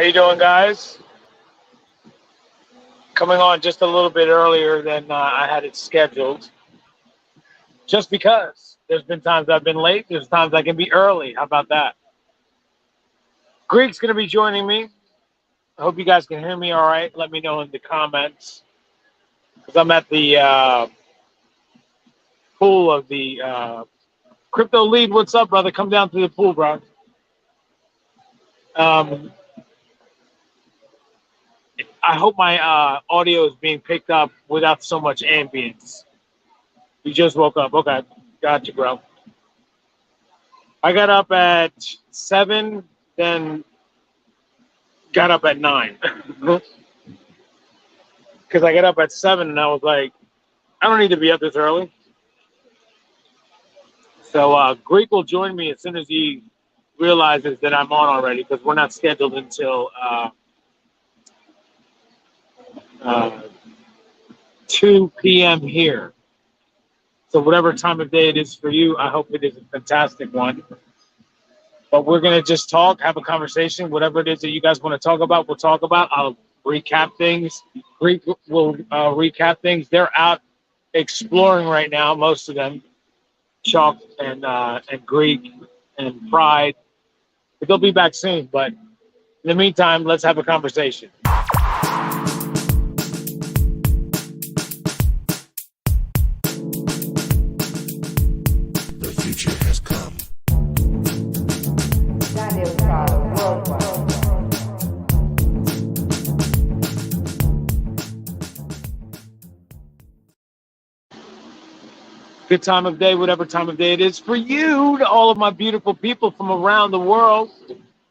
you doing, guys? Coming on just a little bit earlier than I had it scheduled. Just because there's been times I've been late, there's times I can be early. How about that? Greek's going to be joining me. I hope you guys can hear me all right. Let me know in the comments. Because I'm at the pool of the Crypto Lead. What's up, brother? Come down to the pool, bro. I hope my audio is being picked up without so much ambience. You just woke up. Okay. Gotcha, bro. I got up at 7, then got up at 9. Because I got up at 7 and I was like, I don't need to be up this early. So Greek will join me as soon as he realizes that I'm on already, because we're not scheduled until 2 p.m. here. So whatever time of day it is for you, I hope it is a fantastic one. But we're going to just talk, have a conversation. Whatever it is that you guys want to talk about, we'll talk about. I'll recap things. Greek will recap things. They're out exploring right now, most of them. Chalk and Greek and Pride. But they'll be back soon. But in the meantime, let's have a conversation. Good time of day, whatever time of day it is for you, to all of my beautiful people from around the world.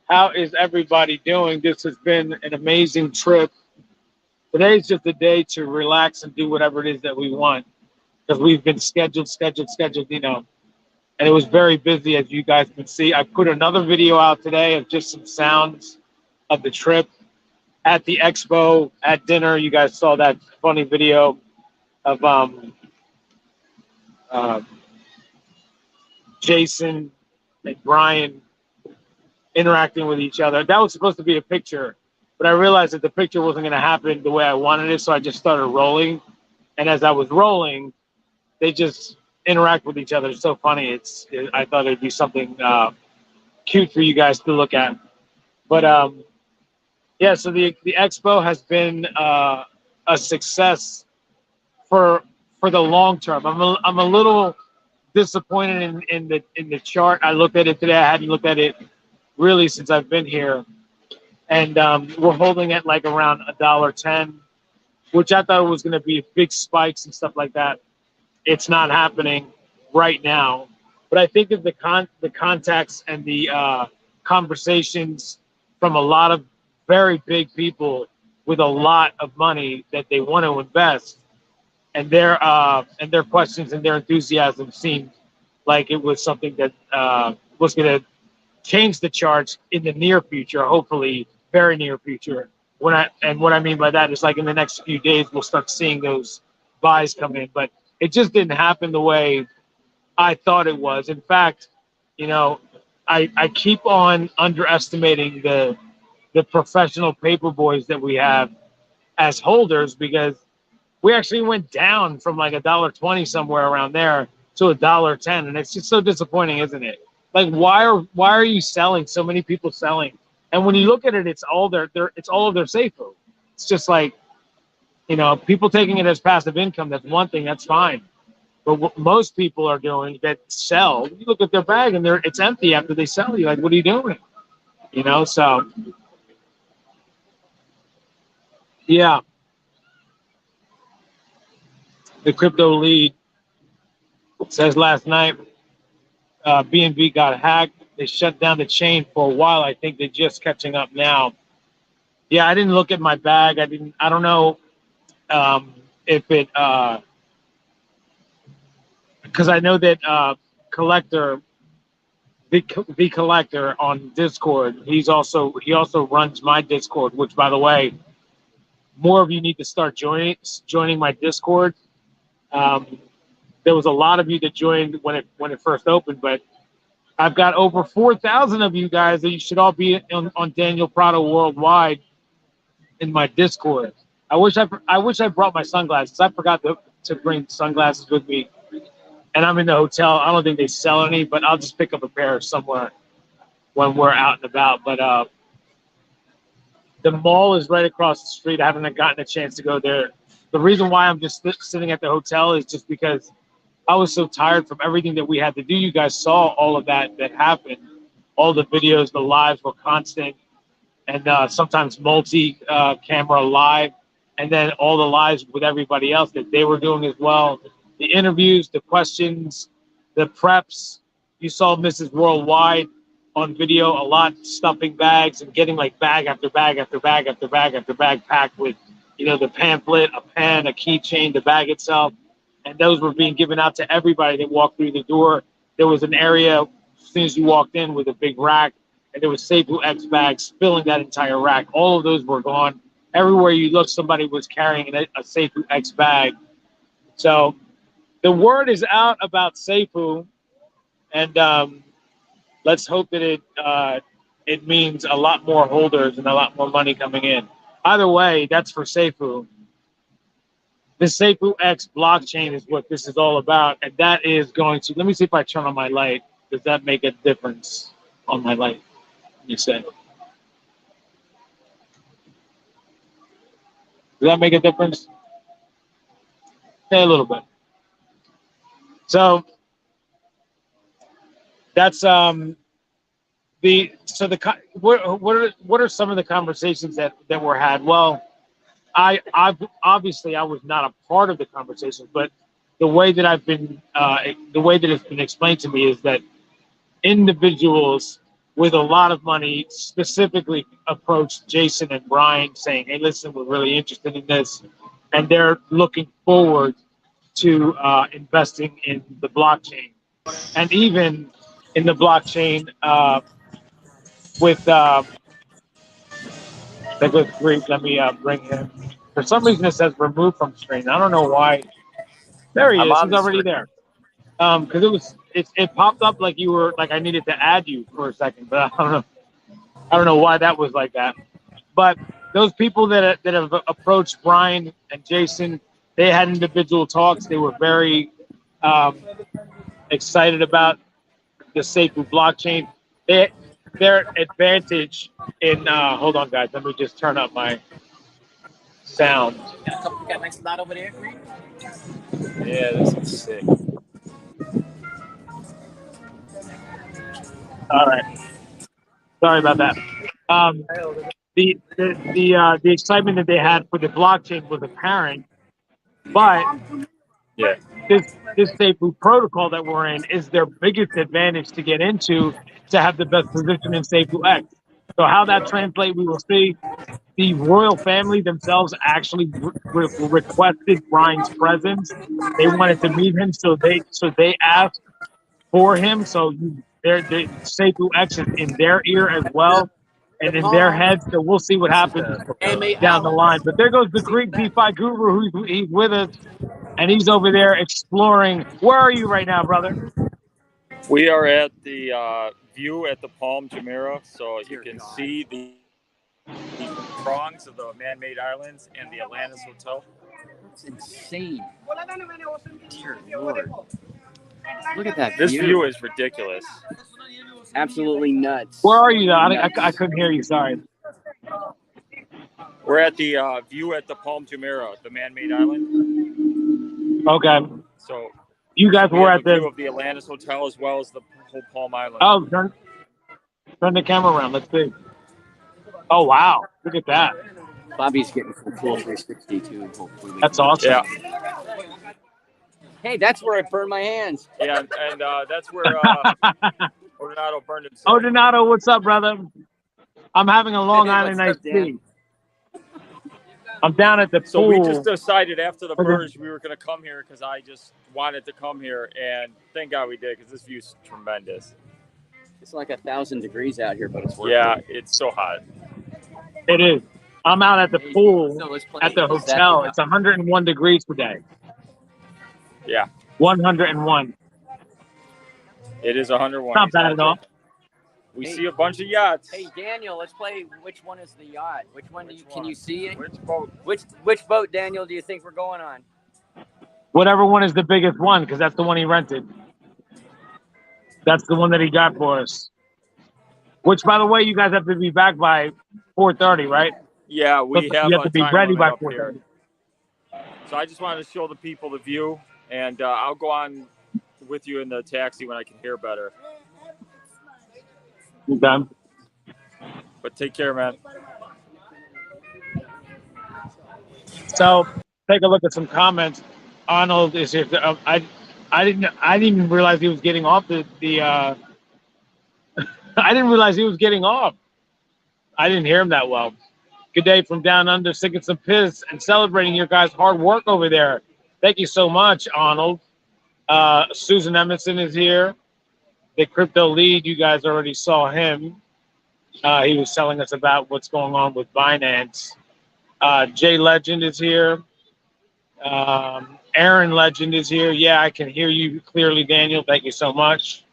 How is everybody doing? This has been an amazing trip. Today's just a day to relax and do whatever it is that we want, because we've been scheduled, you know, and it was very busy, as you guys can see. I put another video out today of just some sounds of the trip at the expo, at dinner. You guys saw that funny video of Jason and Brian interacting with each other. That was supposed to be a picture, but I realized that the picture wasn't going to happen the way I wanted it, so I just started rolling. And as I was rolling, they just interact with each other. It's so funny. I thought it'd be something cute for you guys to look at. But yeah, so the expo has been a success for the long term. I'm a little disappointed in the chart. I looked at it today. I hadn't looked at it really since I've been here, and we're holding it like around $1.10, which I thought was going to be big spikes and stuff like that. It's not happening right now, but I think that the contacts and the conversations from a lot of very big people with a lot of money that they want to invest, and their questions and their enthusiasm seemed like it was something that was going to change the charts in the near future, hopefully very near future. What I mean by that is, like, in the next few days, we'll start seeing those buys come in. But it just didn't happen the way I thought it was. In fact, you know, I keep on underestimating the professional paper boys that we have as holders, because we actually went down from like $1.20 somewhere around there to $1.10, and it's just so disappointing, isn't it? Like, why are you selling? So many people selling, and when you look at it, it's all of their Safuu. It's just like, you know, people taking it as passive income. That's one thing. That's fine. But what most people are doing that sell, you look at their bag and it's empty after they sell. You like, what are you doing? You know, so yeah. The crypto lead says last night BNB got hacked. They shut down the chain for a while. I think they're just catching up now. Yeah, I didn't look at my bag. I don't know if it, because I know that Collector, the Collector on Discord, he also runs my Discord, which, by the way, more of you need to start joining my Discord. There was a lot of you that joined when it first opened, but I've got over 4,000 of you guys that you should all be on Daniel Prado Worldwide in my Discord. I wish I brought my sunglasses. I forgot to bring sunglasses with me, and I'm in the hotel. I don't think they sell any, but I'll just pick up a pair somewhere when we're out and about. But the mall is right across the street. I haven't gotten a chance to go there. The reason why I'm just sitting at the hotel is just because I was so tired from everything that we had to do. You guys saw all of that happened. All the videos, the lives were constant, and sometimes multi-camera live, and then all the lives with everybody else that they were doing as well. The interviews, the questions, the preps. You saw Mrs. Worldwide on video a lot, stuffing bags and getting like bag after bag after bag after bag after bag packed with, the pamphlet, a pen, a keychain, the bag itself. And those were being given out to everybody that walked through the door. There was an area as soon as you walked in with a big rack, and there was SafuuX bags filling that entire rack. All of those were gone. Everywhere you looked, somebody was carrying a SafuuX bag. So the word is out about Safuu, and let's hope that it means a lot more holders and a lot more money coming in. Either way, that's for Safuu. The SafuuX blockchain is what this is all about, and that is going to. Let me see if I turn on my light. Does that make a difference on my light? You say. Does that make a difference? Yeah, a little bit. So that's what are some of the conversations that were had? Well, I obviously was not a part of the conversation, but the way that it's been explained to me is that individuals with a lot of money specifically approached Jason and Brian saying, "Hey, listen, we're really interested in this," and they're looking forward to investing in the blockchain, and even in the blockchain with. Let me bring him. For some reason, it says remove from screen. I don't know why. There he is. He's already there. Because it popped up like you were like I needed to add you for a second, but I don't know. I don't know why that was like that. But those people that have approached Brian and Jason, they had individual talks. They were very excited about the Safuu blockchain. Their advantage in hold on, guys. Let me just turn up my sound. You got nice lot over there. Yeah, this is sick. All right. Sorry about that. The excitement that they had for the blockchain was apparent, but Yeah. this Safuu protocol that we're in is their biggest advantage to get into to have the best position in SafuuX. So how that translates, we will see. The royal family themselves actually requested Brian's presence. They wanted to meet him, so they asked for him. So SafuuX is in their ear as well, and in their heads. So we'll see what happens down the line. But there goes the Greek DeFi guru, he's with us, and he's over there exploring. Where are you right now, brother? We are at the view at the Palm Jumeirah, so you can see the prongs of the man-made islands and the Atlantis Hotel. It's insane. Dear Lord. Look at that This view is ridiculous. Absolutely nuts. Where are you, though? I couldn't hear you. Sorry. We're at the view at the Palm Jumeirah, the man-made island. Okay. So you guys were at the view of the Atlantis Hotel as well as the whole Palm Island. Oh, turn the camera around. Let's see. Oh wow! Look at that. Bobby's getting some cool 360 too. Hopefully, that's awesome. Yeah. Hey, that's where I burned my hands. Yeah, and that's where Ordinato burned himself. Oh, Donato, what's up, brother? I'm having a Long Island iced tea. I'm down at the pool. So we just decided after the burns we were going to come here because I just wanted to come here, and thank God we did because this view's tremendous. It's like 1,000 degrees out here, but it's worth it. It's so hot. It is. I'm out at the pool at the hotel. It's 101 degrees today. Yeah. 101. It is 101. Not He's bad at all. joking. We see a bunch of yachts. Hey Daniel, let's play. Which one is the yacht? Which one can you see it? Which boat? Which boat, Daniel? Do you think we're going on? Whatever one is the biggest one, because that's the one he rented. That's the one that he got for us. Which, by the way, you guys have to be back by 4:30, right? Yeah, we have you have a to be time ready limit by up here. 4:30. So I just wanted to show the people the view, and I'll go on with you in the taxi when I can hear better. You done? But take care, man. So take a look at some comments. Arnold is here. I didn't even realize he was getting off the I didn't realize he was getting off. I didn't hear him that well. Good day from down under, singing some piss and celebrating your guys' hard work over there. Thank you so much, Arnold. Susan Emerson is here. The crypto lead, you guys already saw him. He was telling us about what's going on with Binance. Jay Legend is here. Aaron Legend is here. Yeah, I can hear you clearly, Daniel. Thank you so much.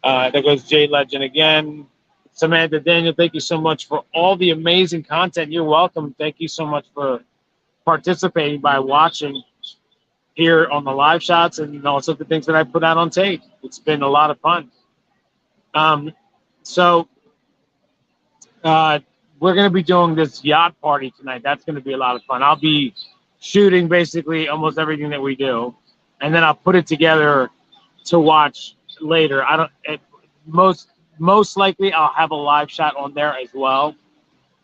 There goes Jay Legend again. Samantha, Daniel, thank you so much for all the amazing content. You're welcome. Thank you so much for participating by watching here on the live shots and also the things that I put out on tape. It's been a lot of fun. So we're going to be doing this yacht party tonight. That's going to be a lot of fun. I'll be shooting basically almost everything that we do, and then I'll put it together to watch later. Most likely I'll have a live shot on there as well.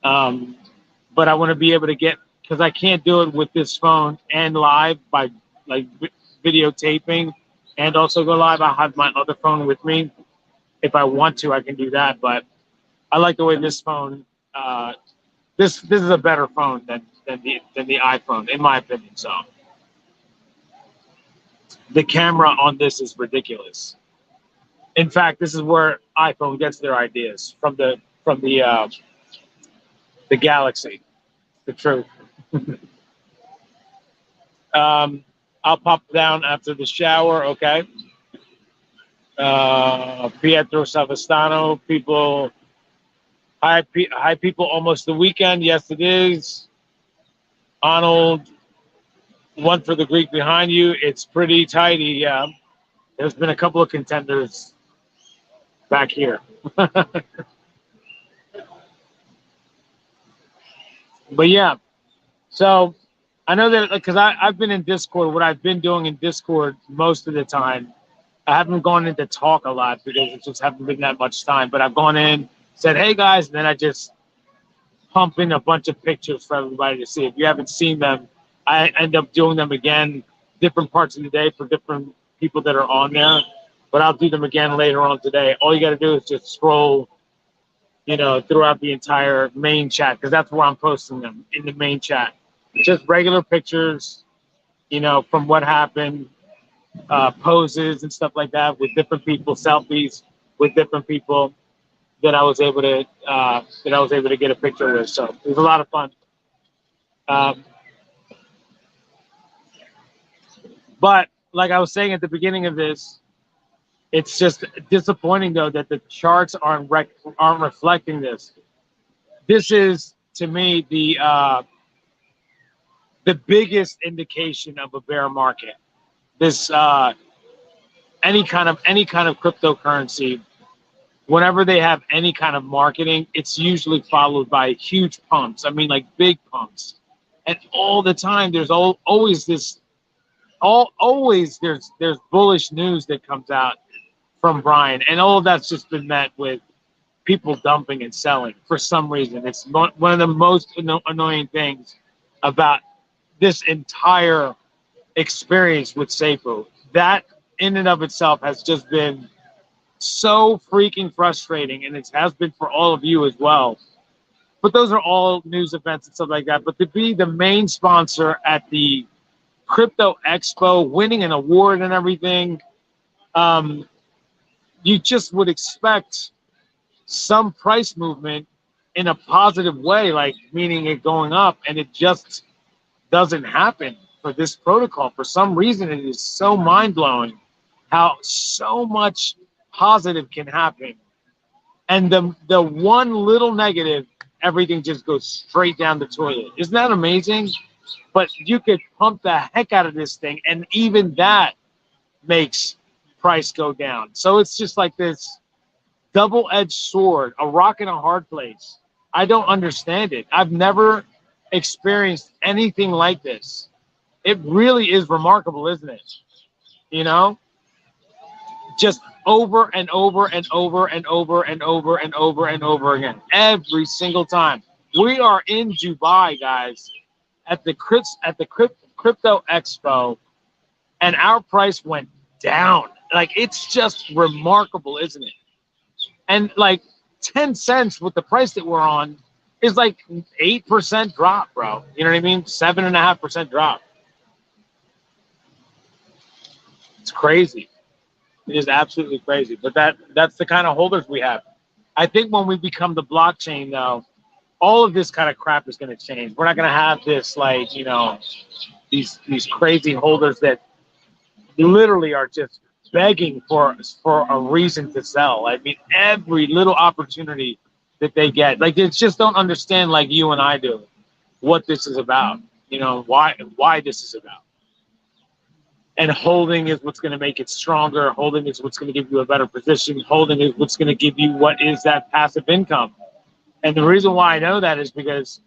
But I want to be able to get, because I can't do it with this phone and live by like videotaping and also go live. I'll have my other phone with me. If I want to, I can do that. But I like the way this phone, this is a better phone than the iPhone, in my opinion. So the camera on this is ridiculous. In fact, this is where iPhone gets their ideas from the Galaxy. The truth. I'll pop down after the shower. Okay. Pietro Savastano, people. Hi, people. Almost the weekend. Yes, it is. Arnold, one for the Greek behind you. It's pretty tidy. Yeah. There's been a couple of contenders back here. But yeah, so I know that because I've been in Discord. What I've been doing in Discord most of the time, I haven't gone in to talk a lot because it just haven't been that much time. But I've gone in, said, hey guys, and then I just pump in a bunch of pictures for everybody to see. If you haven't seen them, I end up doing them again, different parts of the day for different people that are on there. But I'll do them again later on today. All you got to do is just scroll, throughout the entire main chat, because that's where I'm posting them, in the main chat. Just regular pictures, from what happened, poses and stuff like that with different people, selfies with different people that I was able to get a picture with. So it was a lot of fun. But like I was saying at the beginning of this, it's just disappointing though that the charts aren't reflecting this. This is, to me, the biggest indication of a bear market. This any kind of cryptocurrency, whenever they have any kind of marketing, it's usually followed by huge pumps. I mean, like big pumps, and all the time there's always bullish news that comes out from Brian, and all of that's just been met with people dumping and selling for some reason. It's one of the most annoying things about this entire experience with Safuu. That in and of itself has just been so freaking frustrating, and it has been for all of you as well. But those are all news events and stuff like that. But to be the main sponsor at the Crypto Expo, winning an award and everything, you just would expect some price movement in a positive way, like meaning it going up, and it just doesn't happen for this protocol. For some reason, it is so mind-blowing how so much positive can happen, and the one little negative, everything just goes straight down the toilet. Isn't that amazing? But you could pump the heck out of this thing, and even that makes price go down. So it's just like this double-edged sword, a rock and a hard place. I don't understand it. I've never experienced anything like this. It really is remarkable, isn't it? You know, just over and over and over and over and over and over and over again, every single time. We are in Dubai, guys, at the crypto expo, and our price went down. Like, it's just remarkable, isn't it? And like 10 cents with the price that we're on is like 8% drop, bro. You know what I mean? 7.5% drop. It's crazy. It is absolutely crazy. But that's the kind of holders we have. I think when we become the blockchain, though, all of this kind of crap is going to change. We're not going to have this, like, you know, these crazy holders that literally are just begging for a reason to sell. I mean, every little opportunity that they get, like, they just don't understand, like you and I do, what this is about. You know, why this is about. And holding is what's going to make it stronger. Holding is what's going to give you a better position. Holding is what's going to give you what is that passive income. And the reason why I know that is because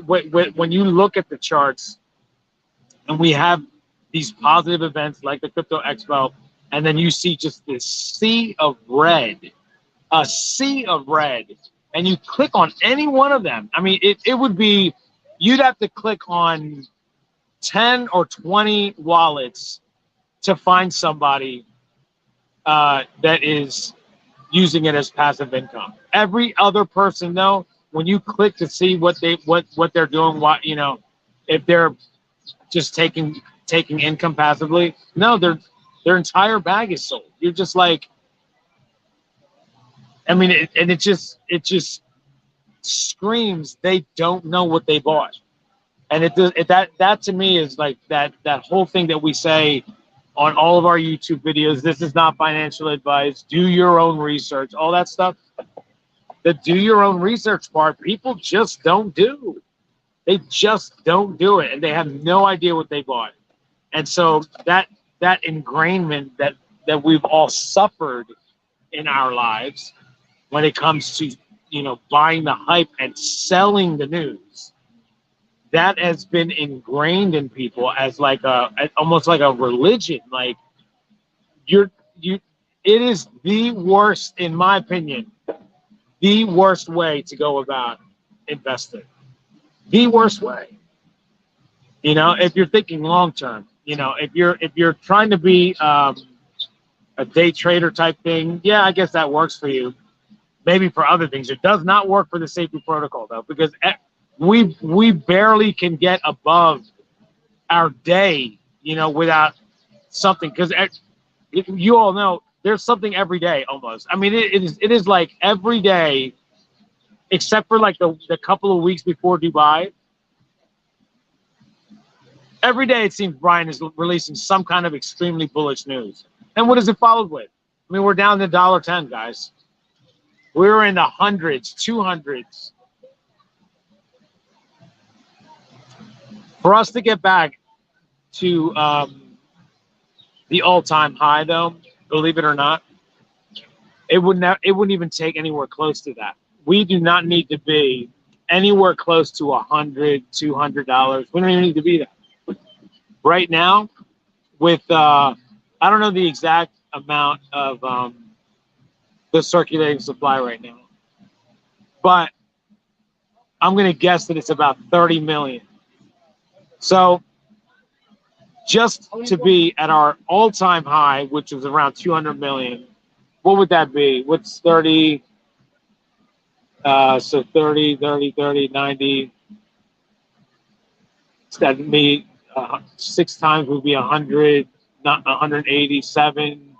when you look at the charts, and we have these positive events like the Crypto Expo, and then you see just this sea of red, a sea of red, and you click on any one of them. I mean, it would be, you'd have to click on 10 or 20 wallets to find somebody that is using it as passive income. Every other person, though, when you click to see what they're doing, what, you know, if they're just taking income passively, no, their entire bag is sold. You're just like, I mean, it just screams they don't know what they bought. And that to me is like that whole thing that we say on all of our YouTube videos. This is not financial advice. Do your own research. All that stuff. The do your own research part, people just don't do. They just don't do it, and they have no idea what they bought. And so that ingrainment that we've all suffered in our lives when it comes to, you know, buying the hype and selling the news, that has been ingrained in people as like almost like a religion. Like, it is the worst, in my opinion, the worst way to go about investing. The worst way. You know, if you're thinking long term, you know, if you're trying to be a day trader type thing, yeah, I guess that works for you. Maybe for other things. It does not work for the safety protocol, though, because we barely can get above our day, you know, without something. Because you all know there's something every day almost. I mean, it is like every day, except for like the couple of weeks before Dubai. Every day it seems Brian is releasing some kind of extremely bullish news. And what is it followed with? I mean, we're down to $1.10, guys. We're in the hundreds, 200s. For us to get back to the all-time high, though, believe it or not, it wouldn't even take anywhere close to that. We do not need to be anywhere close to $100, $200. We don't even need to be that. Right now, with I don't know the exact amount of the circulating supply right now, but I'm going to guess that it's about 30 million. So just to be at our all-time high, which was around 200 million, what would that be? What's 30? So 30, 90. That me 6 times would be 100, not 187.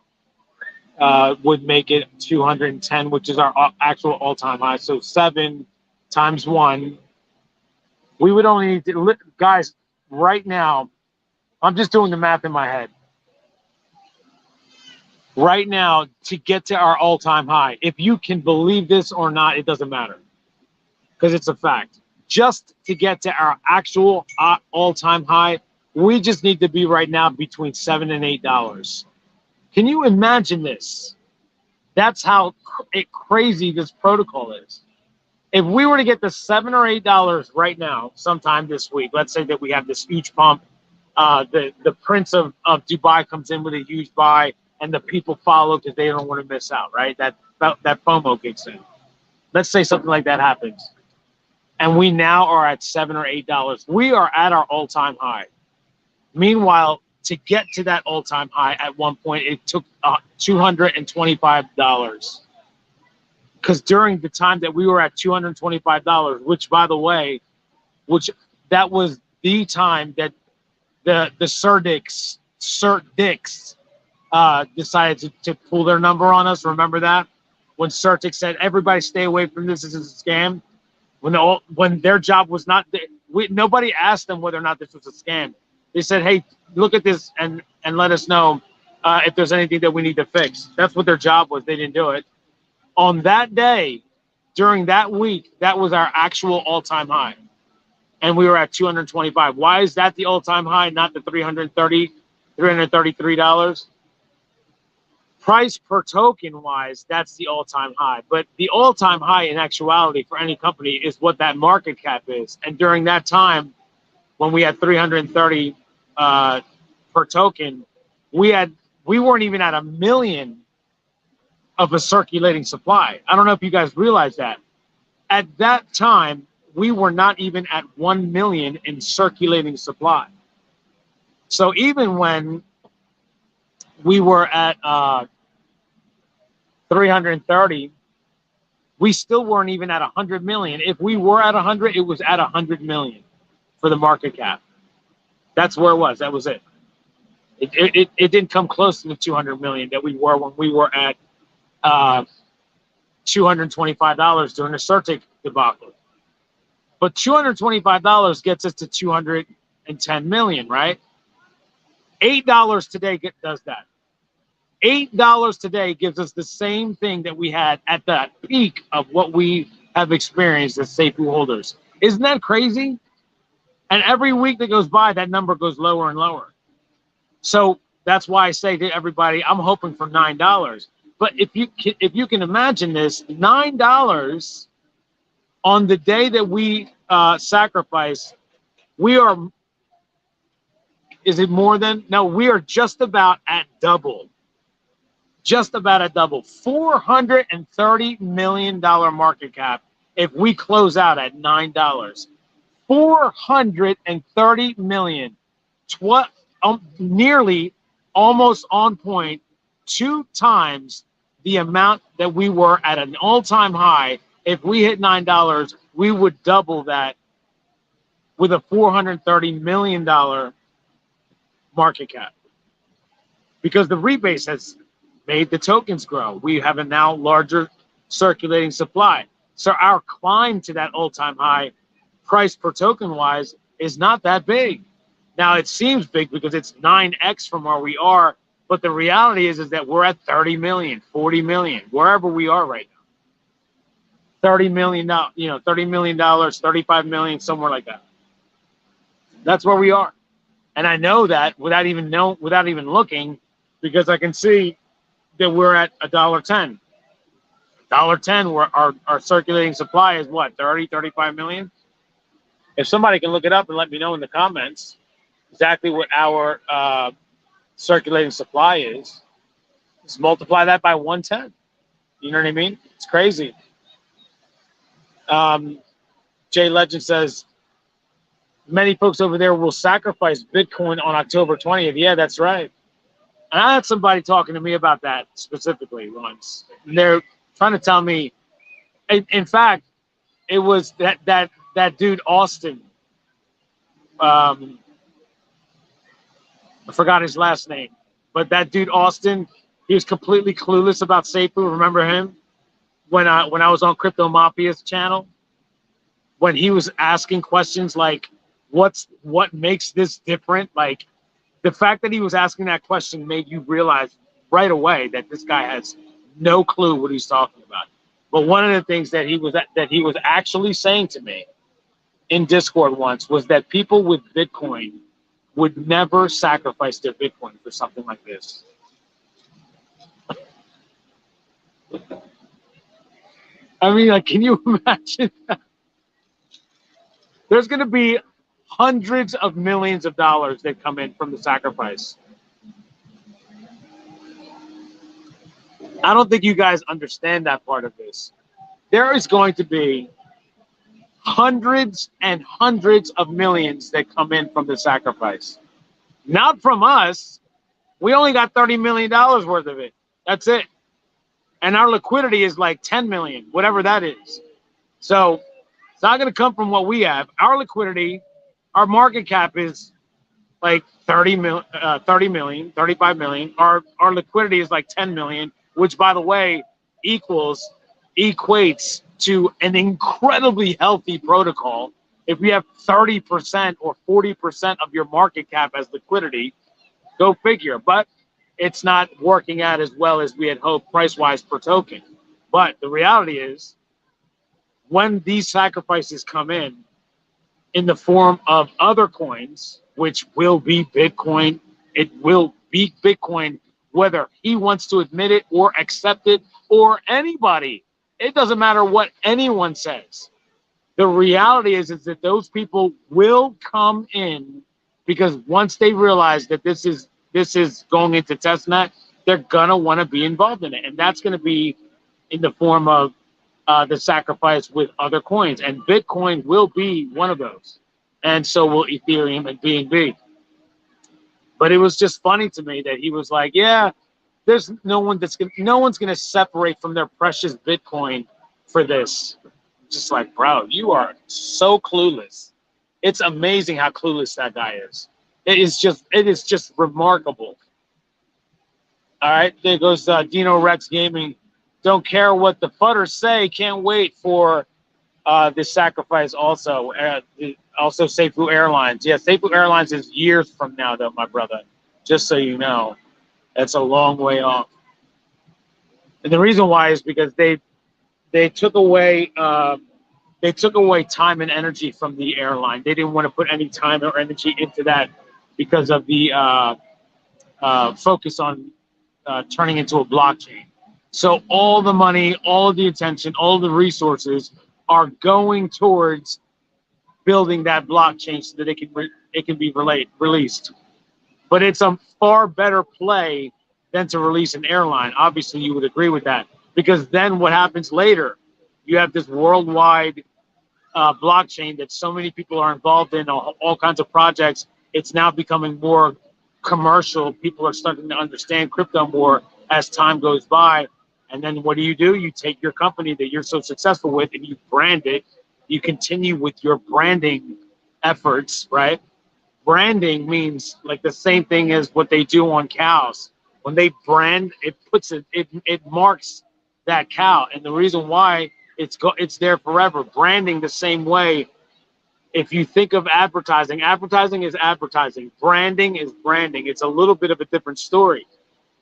Would make it 210, which is our actual all-time high. So 7 times 1. We would only need to, guys, right now, I'm just doing the math in my head. right now to get to our all-time high. If you can believe this or not, it doesn't matter because it's a fact. Just to get to our actual all-time high, we just need to be right now between $7 and $8. Can you imagine this? That's how crazy this protocol is. If we were to get to $7 or $8 right now, sometime this week, let's say that we have this huge pump, the Prince of Dubai comes in with a huge buy, and the people follow because they don't want to miss out, right? That FOMO kicks in. Let's say something like that happens, and we now are at $7 or $8. We are at our all-time high. Meanwhile, to get to that all-time high at one point, it took $225. Because during the time that we were at $225, which, by the way, that was the time that the CertDicks decided to pull their number on us. Remember that? When CertDicks said, everybody stay away from this, this is a scam. When their job was not, nobody asked them whether or not this was a scam. They said, hey, look at this and let us know if there's anything that we need to fix. That's what their job was. They didn't do it. On that day, during that week, that was our actual all-time high. And we were at $225. Why is that the all-time high, not the $333? Price per token wise, that's the all-time high. But the all-time high in actuality for any company is what that market cap is. And during that time, when we had 330 per token, we weren't even at 1 million of a circulating supply. I don't know if you guys realize that. At that time, we were not even at 1 million in circulating supply. So even when we were at 330, we still weren't even at 100 million. If we were at 100, it was at 100 million for the market cap. That's where it was. That was it. It didn't come close to the 200 million that we were when we were at $225 during the CertDick debacle. But $225 gets us to 210 million, right? $8 today does that. $8 today gives us the same thing that we had at the peak of what we have experienced as Safuu holders. Isn't that crazy? And every week that goes by, that number goes lower and lower. So that's why I say to everybody, I'm hoping for $9. But if you can imagine this, $9 on the day that we sacrifice, we are, is it more than? No, we are just about at double. Just about at double. $430 million market cap if we close out at $9. 430 million. Nearly almost on point, 2 times the amount that we were at an all-time high. If we hit $9, we would double that with a $430 million market cap. Because the rebase has made the tokens grow. We have a now larger circulating supply. So our climb to that all-time high, price per token wise, is not that big. Now it seems big because it's 9x from where we are, but the reality is that we're at 30 million, 40 million, wherever we are right now. $30 million, $30 million, 35 million, somewhere like that. That's where we are. And I know that without even looking, because I can see that we're at $1.10. $1.10, where our circulating supply is what, 30, 35 million? If somebody can look it up and let me know in the comments exactly what our circulating supply is, just multiply that by 110. You know what I mean? It's crazy. Jay Legend says, many folks over there will sacrifice Bitcoin on October 20th. Yeah, that's right. And I had somebody talking to me about that specifically once. And they're trying to tell me, in fact, it was that dude Austin. I forgot his last name, but that dude Austin, he was completely clueless about Safuu. Remember him when I was on Crypto Mafia's channel, when he was asking questions like, what makes this different? Like, the fact that he was asking that question made you realize right away that this guy has no clue what he's talking about. But one of the things that he was actually saying to me in Discord once was that people with Bitcoin would never sacrifice their Bitcoin for something like this. I mean, like, can you imagine that? There's going to be hundreds of millions of dollars that come in from the sacrifice. I don't think you guys understand that part of this. There is going to be hundreds and hundreds of millions that come in from the sacrifice. Not from us. We only got $30 million worth of it. That's it. And our liquidity is like 10 million, whatever that is. So it's not going to come from what we have. Our liquidity, our market cap is like 30 million, 35 million. Our liquidity is like 10 million, which, by the way, equates to an incredibly healthy protocol. If you have 30% or 40% of your market cap as liquidity, go figure. But it's not working out as well as we had hoped price-wise per token. But the reality is, when these sacrifices come in the form of other coins, which will be Bitcoin, it will be Bitcoin whether he wants to admit it or accept it, or anybody. It doesn't matter what anyone says. The reality is that those people will come in, because once they realize that this is going into testnet, they're gonna want to be involved in it, and that's going to be in the form of the sacrifice with other coins, and Bitcoin will be one of those, and so will Ethereum and BNB. But it was just funny to me that he was like, "Yeah, there's no one's gonna separate from their precious Bitcoin for this." Just like, bro, you are so clueless. It's amazing how clueless that guy is. It is just remarkable. All right, there goes Dino Rex Gaming. Don't care what the futters say. Can't wait for this sacrifice also. Also, Safuu Airlines. Yeah, Safuu Airlines is years from now, though, my brother. Just so you know, that's a long way off. And the reason why is because they took away time and energy from the airline. They didn't want to put any time or energy into that because of the focus on turning into a blockchain. So all the money, all of the attention, all the resources are going towards building that blockchain so that it can be released. But it's a far better play than to release an airline. Obviously, you would agree with that, because then what happens later? You have this worldwide blockchain that so many people are involved in, all kinds of projects. It's now becoming more commercial. People are starting to understand crypto more as time goes by. And then what do? You take your company that you're so successful with and you brand it. You continue with your branding efforts, right? Branding means like the same thing as what they do on cows. When they brand, it marks that cow. And the reason why it's there forever. Branding the same way. If you think of advertising is advertising. Branding is branding. It's a little bit of a different story.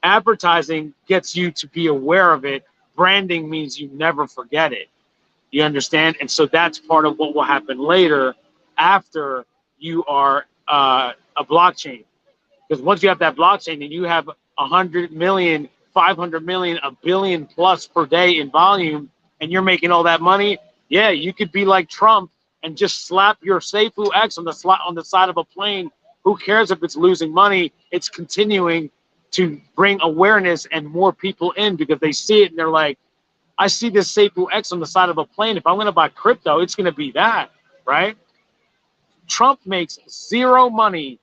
Advertising gets you to be aware of it. Branding means you never forget it. You understand? And so that's part of what will happen later after you are a blockchain. Because once you have that blockchain and you have 100 million, 500 million, a billion plus per day in volume, and you're making all that money, yeah, you could be like Trump and just slap your SafuuX on the side of a plane. Who cares if it's losing money? It's continuing to bring awareness and more people in because they see it and they're like, I see this SafuuX on the side of a plane. If I'm going to buy crypto, it's going to be that, right? Trump makes zero money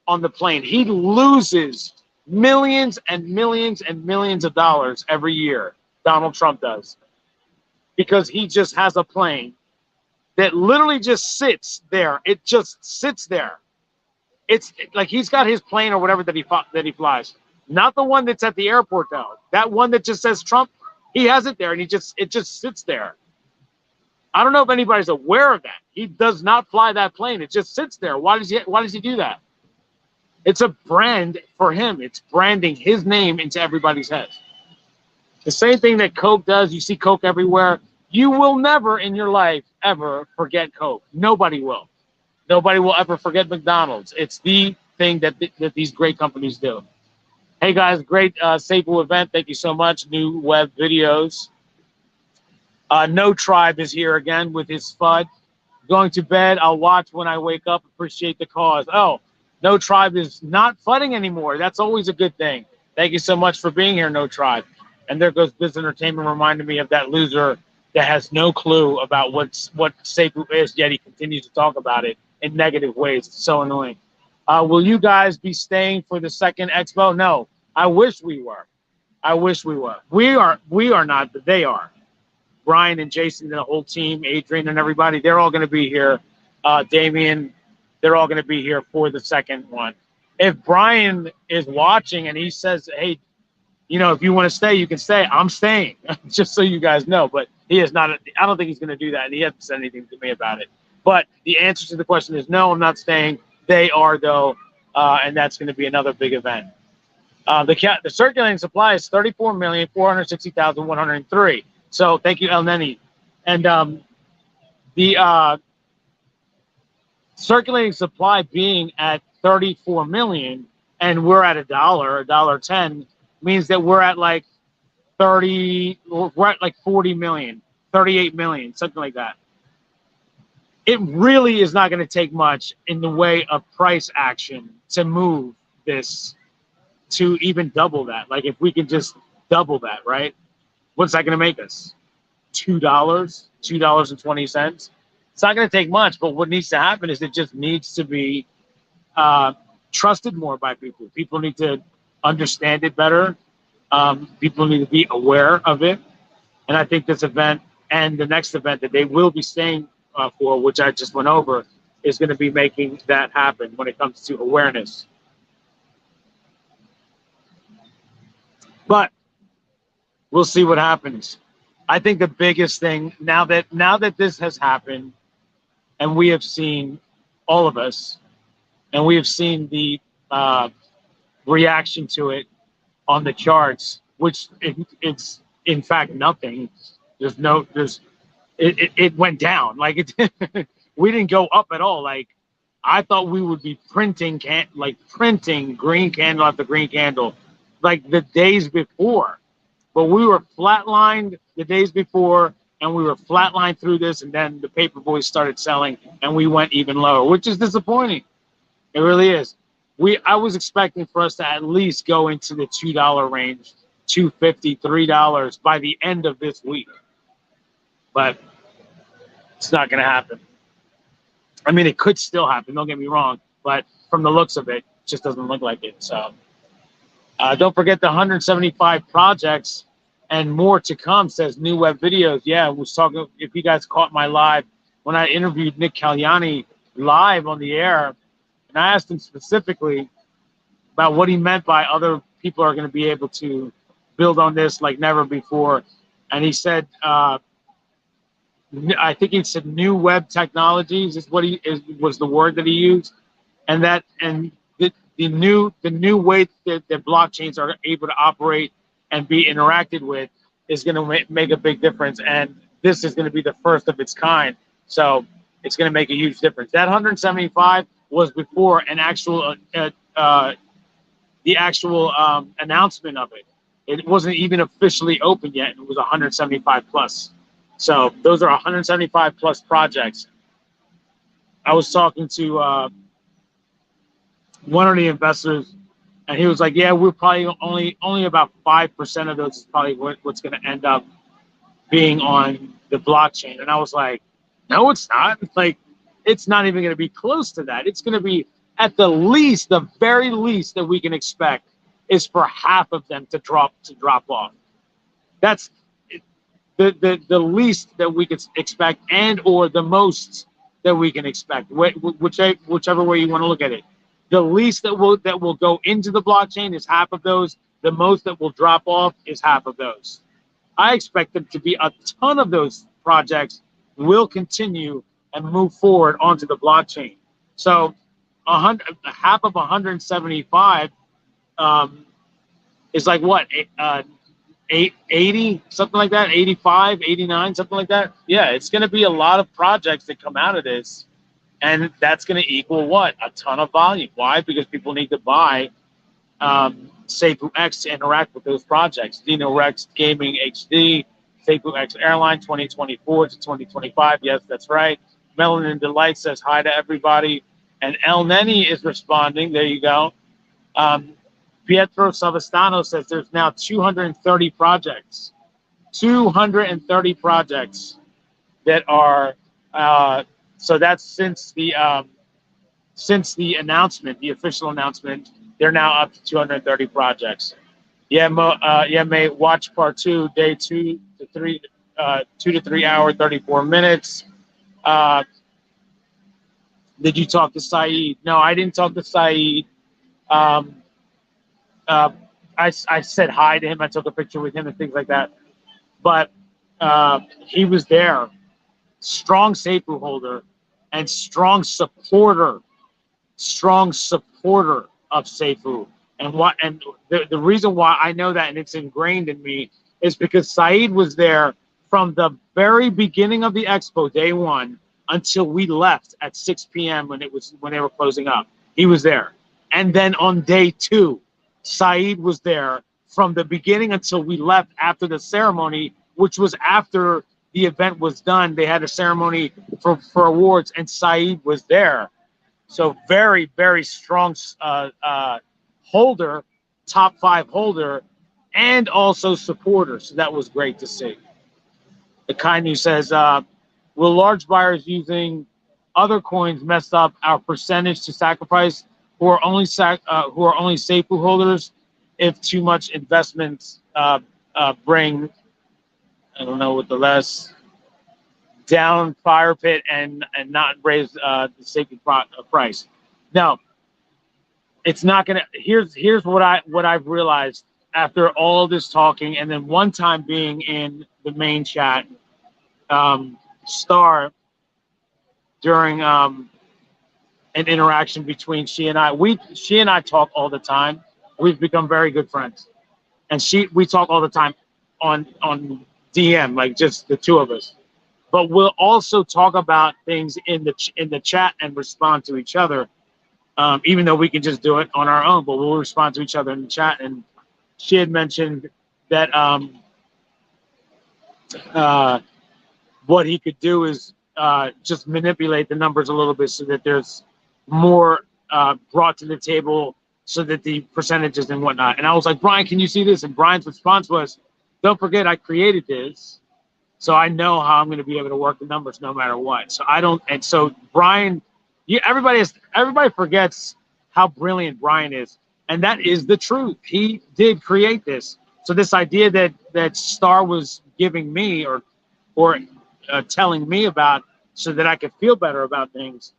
on the plane. He loses millions and millions and millions of dollars every year. Donald Trump does. Because he just has a plane that literally just sits there. It just sits there. It's like he's got his plane or whatever that he flies. Not the one that's at the airport though. That one that just says Trump, he has it there and it just sits there. I don't know if anybody's aware of that. He does not fly that plane. It just sits there. Why does he do that? It's a brand for him. It's branding his name into everybody's head. The same thing that Coke does. You see Coke everywhere. You will never in your life ever forget Coke. Nobody will. Nobody will ever forget McDonald's. It's the thing that these great companies do. Hey guys, great Safuu event. Thank you so much. New web videos. No Tribe is here again with his FUD. Going to bed. I'll watch when I wake up. Appreciate the cause. Oh, No Tribe is not FUDding anymore. That's always a good thing. Thank you so much for being here, No Tribe. And there goes Biz Entertainment reminding me of that loser that has no clue about what Safuu is, yet he continues to talk about it in negative ways. It's so annoying. Will you guys be staying for the second expo? No. I wish we were. I wish we were. We are not, but they are. Brian and Jason and the whole team, Adrian and everybody, they're all going to be here. Damien, they're all going to be here for the second one. If Brian is watching and he says, hey, you know, if you want to stay, you can stay. I'm staying, just so you guys know. But he is not. I don't think he's going to do that, and he hasn't said anything to me about it. But the answer to the question is no, I'm not staying. They are, though, and that's going to be another big event. The circulating supply is 34,460,103. So thank you, El Neni. And the circulating supply being at 34 million, and we're at $1.10, means that we're at like 40 million, 38 million, something like that. It really is not going to take much in the way of price action to move this to even double that. Like if we can just double that, right? What's that going to make us? $2, $2.20. It's not going to take much, but what needs to happen is it just needs to be trusted more by people. People need to understand it better. People need to be aware of it. And I think this event and the next event that they will be staying for, which I just went over, is going to be making that happen when it comes to awareness. But we'll see what happens. I think the biggest thing now that this has happened, and we have seen, all of us, and we have seen the reaction to it on the charts, which it's in fact nothing. It went down. Like it, we didn't go up at all. Like I thought we would be printing green candle after green candle, like the days before. But we were flatlined the days before, and we were flatlined through this, and then the paper boys started selling, and we went even lower, which is disappointing. It really is. I was expecting for us to at least go into the $2 range, $2.50, $3 by the end of this week. But it's not going to happen. I mean, it could still happen, don't get me wrong, but from the looks of it, it just doesn't look like it. So don't forget the 175 projects and more to come, says New Web Videos. Yeah, I was talking, if you guys caught my live, when I interviewed Nick Kalyani live on the air, and I asked him specifically about what he meant by other people are going to be able to build on this like never before. And he said, I think he said new web technologies is what was the word that he used. And the new way that blockchains are able to operate and be interacted with is going to make a big difference. And this is going to be the first of its kind. So it's going to make a huge difference. That 175 was before an actual, the actual announcement of it. It wasn't even officially open yet. It was 175 plus. So those are 175 plus projects. I was talking to one of the investors, and he was like, yeah, we're probably only about 5% of those is probably what's going to end up being on the blockchain. And I was like, no, it's not. Like, it's not even going to be close to that. It's going to be at the least, the very least that we can expect is for half of them to drop off. That's the least that we could expect, and or the most that we can expect, whichever way you want to look at it. The least that will go into the blockchain is half of those. The most that will drop off is half of those. I expect them to be a ton of those projects will continue and move forward onto the blockchain. So half of 175 is like what, 80, something like that, 85, 89, something like that. Yeah, it's going to be a lot of projects that come out of this, and that's going to equal what? A ton of volume. Why? Because people need to buy SafuuX to interact with those projects. Dino Rex Gaming HD, SafuuX Airline 2024 to 2025. Yes, that's right. Melanin Delight says hi to everybody. And El Neni is responding. There you go. Pietro Savastano says there's now 230 projects. 230 projects that are, so that's since the announcement, the official announcement, they're now up to 230 projects. Yeah, May watch part 2, day 2 to 3, 2 to 3 hour, 34 minutes. Did you talk to Saeed? No, I didn't talk to Saeed. I said hi to him. I took a picture with him and things like that. But he was there, strong Safuu holder and strong supporter of Safuu. And the reason why I know that and it's ingrained in me is because Saeed was there from the very beginning of the expo, day 1, until we left at 6 p.m. when they were closing up. He was there. And then on day 2, Saeed was there from the beginning until we left after the ceremony, which was after the event was done. They had a ceremony for awards, and Saeed was there. So very, very strong holder, top 5 holder, and also supporter. So that was great to see. The Kainu says, will large buyers using other coins mess up our percentage to sacrifice who are only Safuu holders if too much investments bring, I don't know what the less, down fire pit and not raise the Safuu price? No, it's not gonna. Here's what I've realized after all this talking, and then one time being in the main chat, Star, during an interaction between she and I. She and I talk all the time. We've become very good friends, and we talk all the time on DM, like just the two of us. But we'll also talk about things in the chat and respond to each other, even though we can just do it on our own. But we'll respond to each other in the chat. And she had mentioned that what he could do is just manipulate the numbers a little bit so that there's more brought to the table, so that the percentages and whatnot. And I was like, Brian, can you see this? And Brian's response was, don't forget I created this, so I know how I'm going to be able to work the numbers no matter what. So I don't. And so Brian, everybody forgets how brilliant Brian is, and that is the truth. He did create this. So this idea that Star was giving me or telling me about so that I could feel better about things,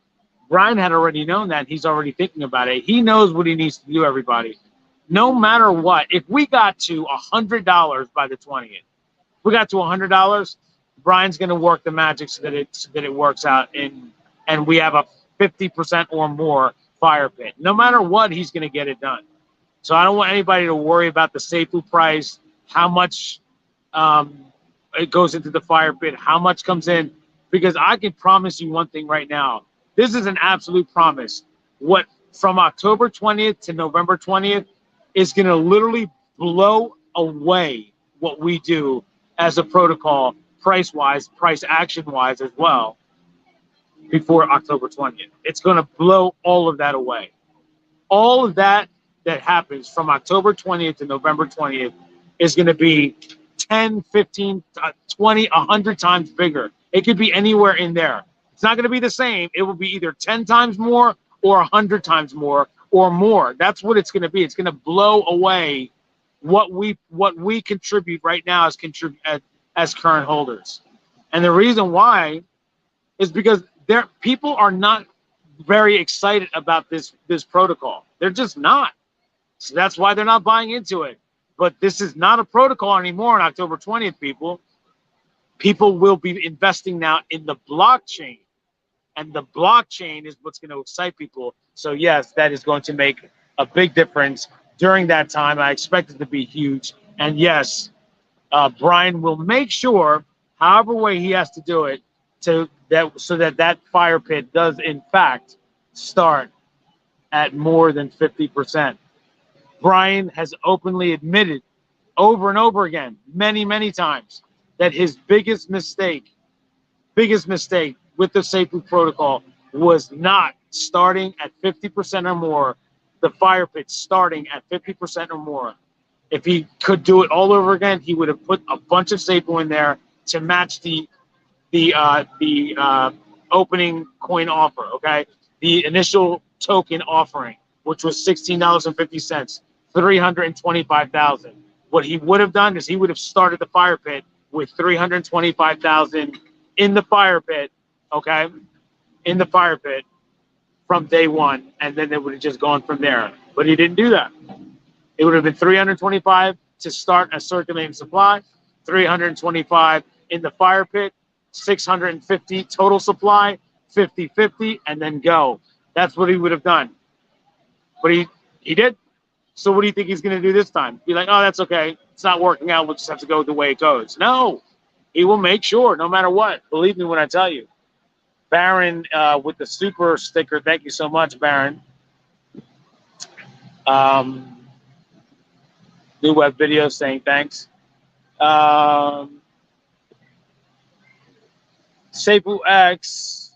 Brian had already known that. He's already thinking about it. He knows what he needs to do, everybody. No matter what, if we got to $100 by the 20th, if we got to $100, Brian's going to work the magic so that it works out, and we have a 50% or more fire pit. No matter what, he's going to get it done. So I don't want anybody to worry about the Safuu price, how much it goes into the fire pit, how much comes in, because I can promise you one thing right now. This is an absolute promise. What from October 20th to November 20th is going to literally blow away what we do as a protocol, price-wise, price action-wise as well, before October 20th. It's going to blow all of that away. All of that happens from October 20th to November 20th is going to be 10, 15, 20, 100 times bigger. It could be anywhere in there. It's not going to be the same. It will be either 10 times more or 100 times more or more. That's what it's going to be. It's going to blow away what we contribute right now as current holders. And the reason why is because people are not very excited about this protocol. They're just not. So that's why they're not buying into it. But this is not a protocol anymore on October 20th, people. People will be investing now in the blockchain. And the blockchain is what's going to excite people. So yes, that is going to make a big difference during that time. I expect it to be huge. And yes, Brian will make sure, however way he has to do it, so that fire pit does in fact start at more than 50%. Brian has openly admitted over and over again, many times, that his biggest mistake with the Safuu protocol was not starting at 50% or more, the fire pit starting at 50% or more. If he could do it all over again, he would have put a bunch of Safuu in there to match the opening coin offer, okay? The initial token offering, which was $16.50, 325,000. What he would have done is he would have started the fire pit with 325,000 in the fire pit, okay? In the fire pit from day one, and then it would have just gone from there. But he didn't do that. It would have been 325 to start a circulating supply, 325 in the fire pit, 650 total supply, 50-50, and then go. That's what he would have done. But he did. So what do you think he's going to do this time? Be like, oh, that's okay. It's not working out. We'll just have to go the way it goes. No, he will make sure no matter what. Believe me when I tell you. Baron with the super sticker. Thank you so much, Baron. New web video saying thanks. SafuuX,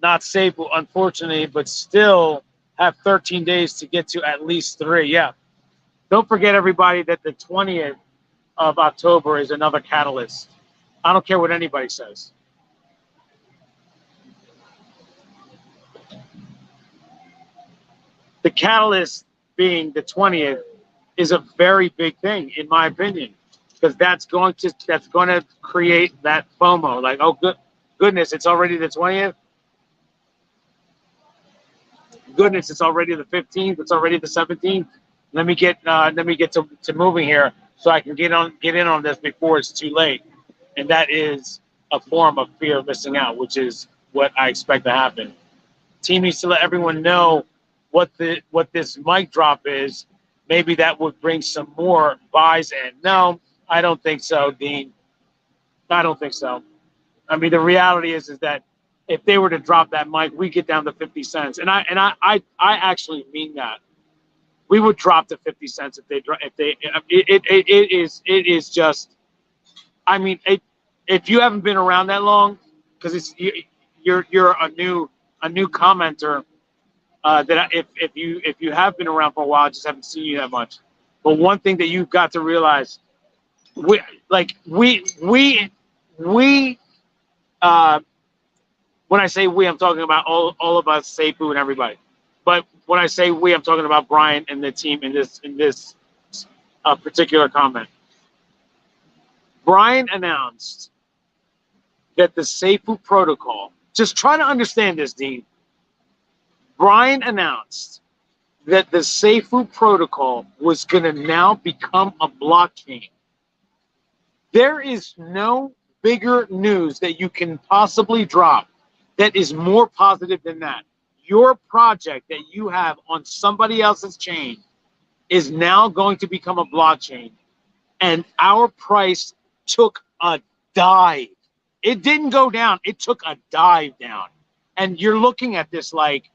not Safuu, unfortunately, but still have 13 days to get to at least 3. Yeah. Don't forget, everybody, that the 20th of October is another catalyst. I don't care what anybody says. The catalyst being the 20th is a very big thing, in my opinion, because that's going to create that FOMO. Like, oh, goodness, it's already the 20th. Goodness, it's already the 15th. It's already the 17th. Let me get to moving here so I can get in on this before it's too late. And that is a form of fear of missing out, which is what I expect to happen. Team needs to let everyone know what this mic drop is. Maybe that would bring some more buys in. No, I don't think so, Dean. I don't think so. I mean, the reality is that if they were to drop that mic, we get down to 50 cents, and I actually mean that. We would drop to 50 cents if they it is just. I mean, if you haven't been around that long, because you're a new commenter. That if you have been around for a while, I just haven't seen you that much. But one thing that you've got to realize, when I say we, I'm talking about all of us, Safuu and everybody. But when I say we, I'm talking about Brian and the team in this particular comment. Brian announced that the Safuu protocol. Just try to understand this, Dean. Brian announced that the Safuu protocol was going to now become a blockchain. There is no bigger news that you can possibly drop that is more positive than that. Your project that you have on somebody else's chain is now going to become a blockchain. And our price took a dive. It didn't go down. It took a dive down. And you're looking at this like,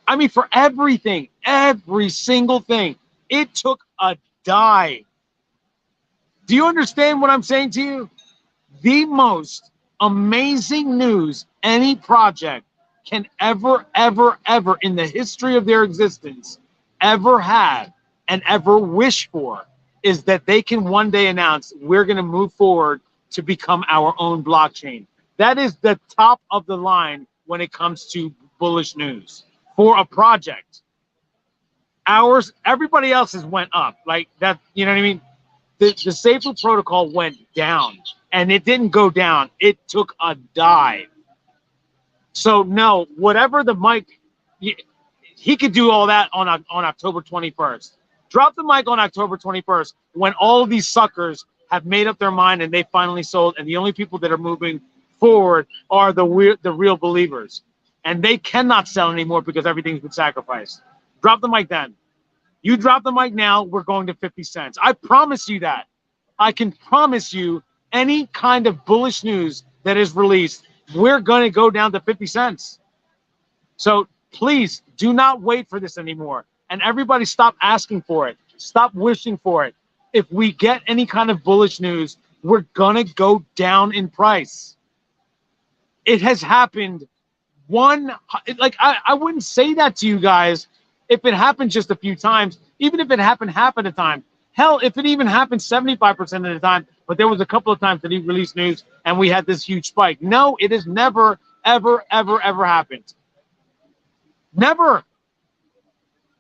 I mean, for everything, every single thing, it took a dive. Do you understand what I'm saying to you? The most amazing news any project can ever in the history of their existence ever have and ever wish for is that they can one day announce we're going to move forward to become our own blockchain. That is the top of the line when it comes to bullish news. For a project, ours, everybody else's went up like that. You know what I mean? The Safuu protocol went down, and it didn't go down. It took a dive. So no, whatever the mic, he could do all that on October 21st. Drop the mic on October 21st when all of these suckers have made up their mind and they finally sold, and the only people that are moving forward are the real believers. And they cannot sell anymore because everything's been sacrificed. Drop the mic then. You drop the mic now, we're going to 50 cents. I promise you that. I can promise you any kind of bullish news that is released, we're going to go down to 50 cents. So please do not wait for this anymore. And everybody stop asking for it. Stop wishing for it. If we get any kind of bullish news, we're going to go down in price. It has happened I wouldn't say that to you guys if it happened just a few times, even if it happened half of the time. Hell, if it even happened 75% of the time, but there was a couple of times that he released news and we had this huge spike. No, it has never, ever, ever, ever happened. Never.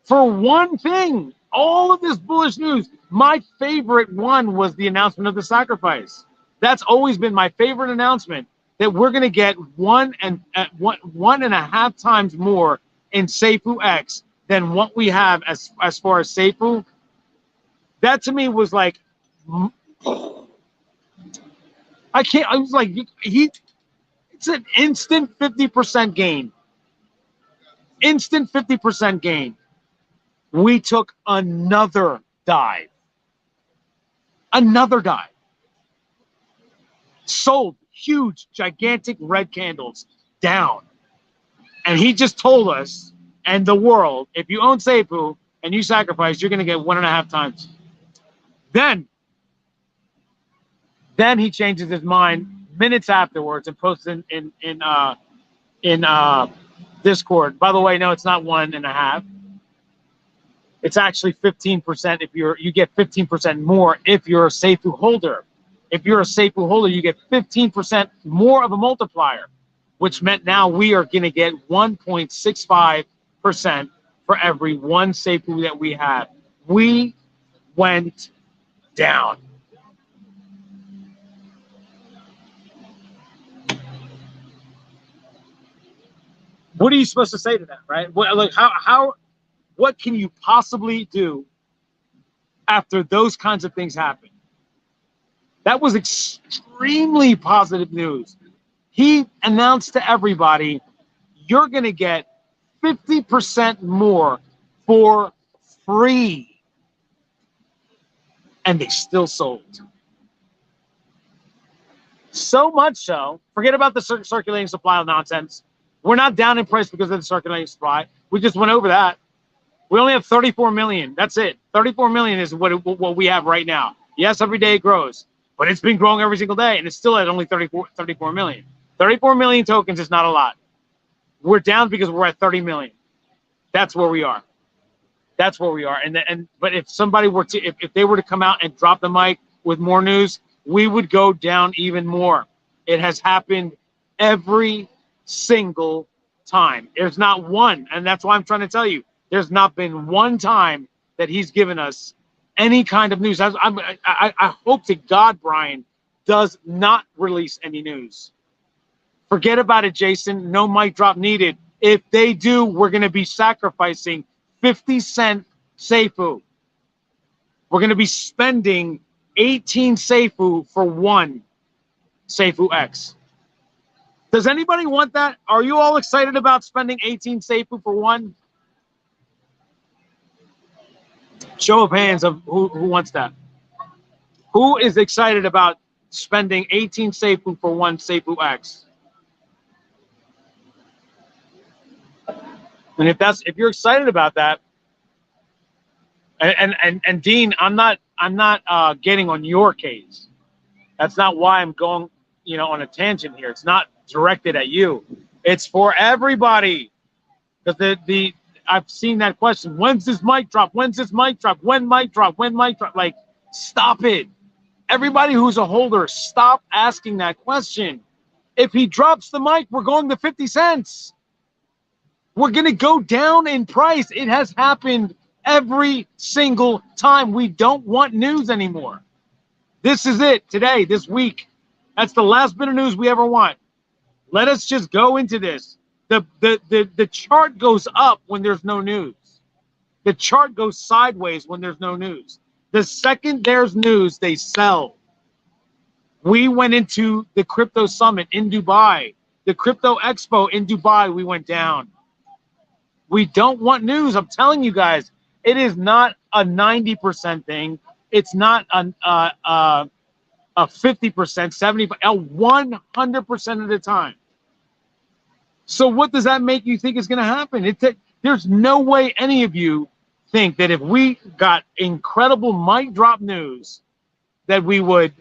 For one thing, all of this bullish news, my favorite one was the announcement of the sacrifice. That's always been my favorite announcement, that we're going to get one and a half times more in SafuuX than what we have as far as Safuu. That to me was like, I was like, it's an instant 50% gain. Instant 50% gain. We took another dive. Another dive. Sold huge, gigantic red candles down. And he just told us and the world, if you own Safuu and you sacrifice, you're going to get 1.5 times. Then he changes his mind minutes afterwards and posts in Discord. By the way, no, it's not 1.5. It's actually 15% if you get 15% more if you're a Safuu holder. If you're a Safuu holder, you get 15% more of a multiplier, which meant now we are going to get 1.65% for every one Safuu that we have. We went down. What are you supposed to say to that, right? What can you possibly do after those kinds of things happen? That was extremely positive news. He announced to everybody, you're going to get 50% more for free. And they still sold. So much so, forget about the circulating supply nonsense. We're not down in price because of the circulating supply. We just went over that. We only have 34 million. That's it. 34 million is what we have right now. Yes, every day it grows, but it's been growing every single day, and it's still at only 34 million. 34 million tokens is not a lot. We're down because we're at 30 million. That's where we are. That's where we are. But if somebody were to, if they were to come out and drop the mic with more news, we would go down even more. It has happened every single time. There's not one, and that's why I'm trying to tell you, there's not been one time that he's given us any kind of news. I hope to God Brian does not release any news. Forget about it, Jason. No mic drop needed. If they do, we're going to be sacrificing 50-cent Safuu. We're going to be spending 18 Safuu for one SafuuX. Does anybody want that? Are you all excited about spending 18 Safuu for one? Show of hands of who wants that. Who is excited about spending 18 Safuu for one SafuuX? And if you're excited about that, and Dean, I'm not getting on your case. That's not why I'm going, on a tangent here. It's not directed at you. It's for everybody. Because I've seen that question. When's this mic drop? When's this mic drop? When mic drop? When mic drop? Like, stop it. Everybody who's a holder, stop asking that question. If he drops the mic, we're going to 50 cents. We're going to go down in price. It has happened every single time. We don't want news anymore. This is it today, this week. That's the last bit of news we ever want. Let us just go into this. The chart goes up when there's no news. The chart goes sideways when there's no news. The second there's news, they sell. We went into the crypto summit in Dubai, the crypto expo in Dubai. We went down. We don't want news. I'm telling you guys, it is not a 90% thing. It's not a 50%, 70%, a 100% of the time. So what does that make you think is going to happen? There's no way any of you think that if we got incredible mic drop news that we would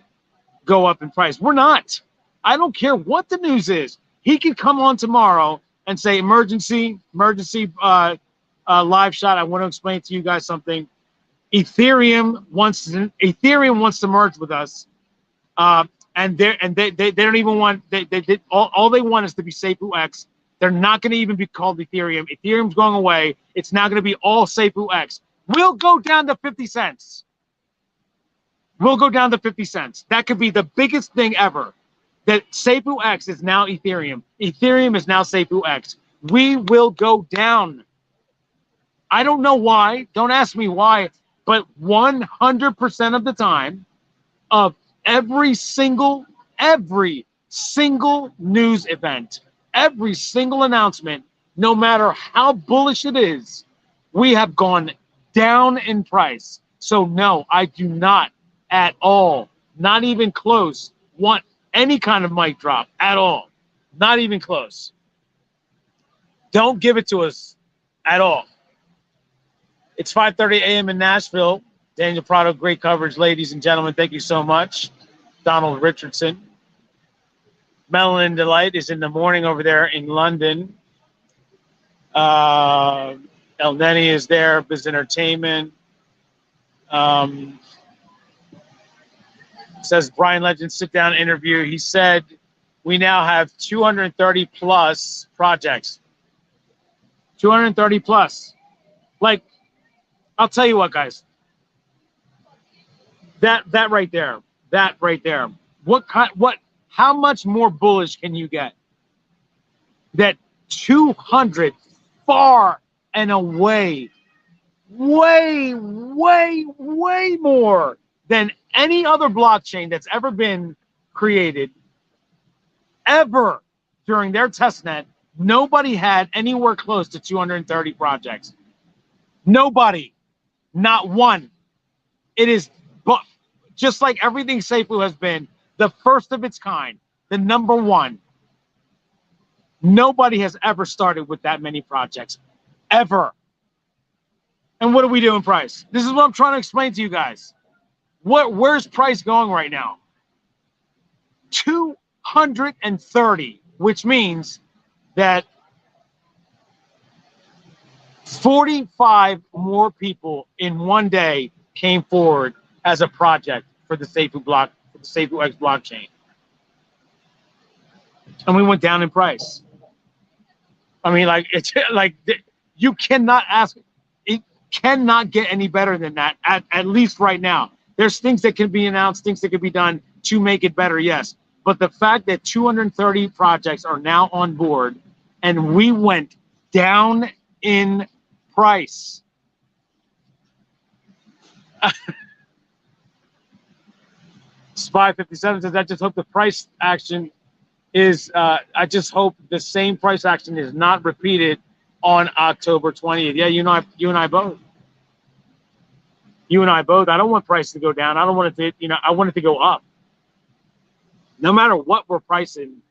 go up in price. We're not. I don't care what the news is. He could come on tomorrow and say emergency live shot. I want to explain to you guys something. Ethereum wants to merge with us, and they don't even want all they want is to be SafuuX. They're not going to even be called Ethereum. Ethereum's going away. It's now going to be all SafuuX. We'll go down to 50 cents. We'll go down to 50 cents. That could be the biggest thing ever. That SafuuX is now Ethereum. Ethereum is now SafuuX. We will go down. I don't know why. Don't ask me why. But 100% of the time, of every single news event, every single announcement, no matter how bullish it is, we have gone down in price. So no, I do not at all, not even close, want any kind of mic drop at all. Not even close. Don't give it to us at all. It's 5:30 a.m. in Nashville. Daniel Prado, great coverage, ladies and gentlemen. Thank you so much. Donald Richardson. Melanin Delight is in the morning over there in London. El Neni is there, Biz Entertainment. Says Brian Legend sit-down interview. He said we now have 230 plus projects. 230 plus. Like, I'll tell you what, guys. That right there. How much more bullish can you get? That 200 far and away, way more than any other blockchain that's ever been created, ever during their testnet. Nobody had anywhere close to 230 projects. Nobody, not one. It is just like everything Safuu has been, the first of its kind, the number one. Nobody has ever started with that many projects, ever. And what do we do in price? This is what I'm trying to explain to you guys. Where's price going right now? 230, which means that 45 more people in one day came forward as a project for the SafuuX blockchain. And we went down in price. I mean, like, it's like you cannot ask, it cannot get any better than that, at least right now. There's things that can be announced, things that can be done to make it better, yes. But the fact that 230 projects are now on board and we went down in price. Spy57 says, I just hope the price action is, I just hope the same price action is not repeated on October 20th. Yeah, you and I both. You and I both. I don't want price to go down. I don't want it to, I want it to go up. No matter what we're pricing,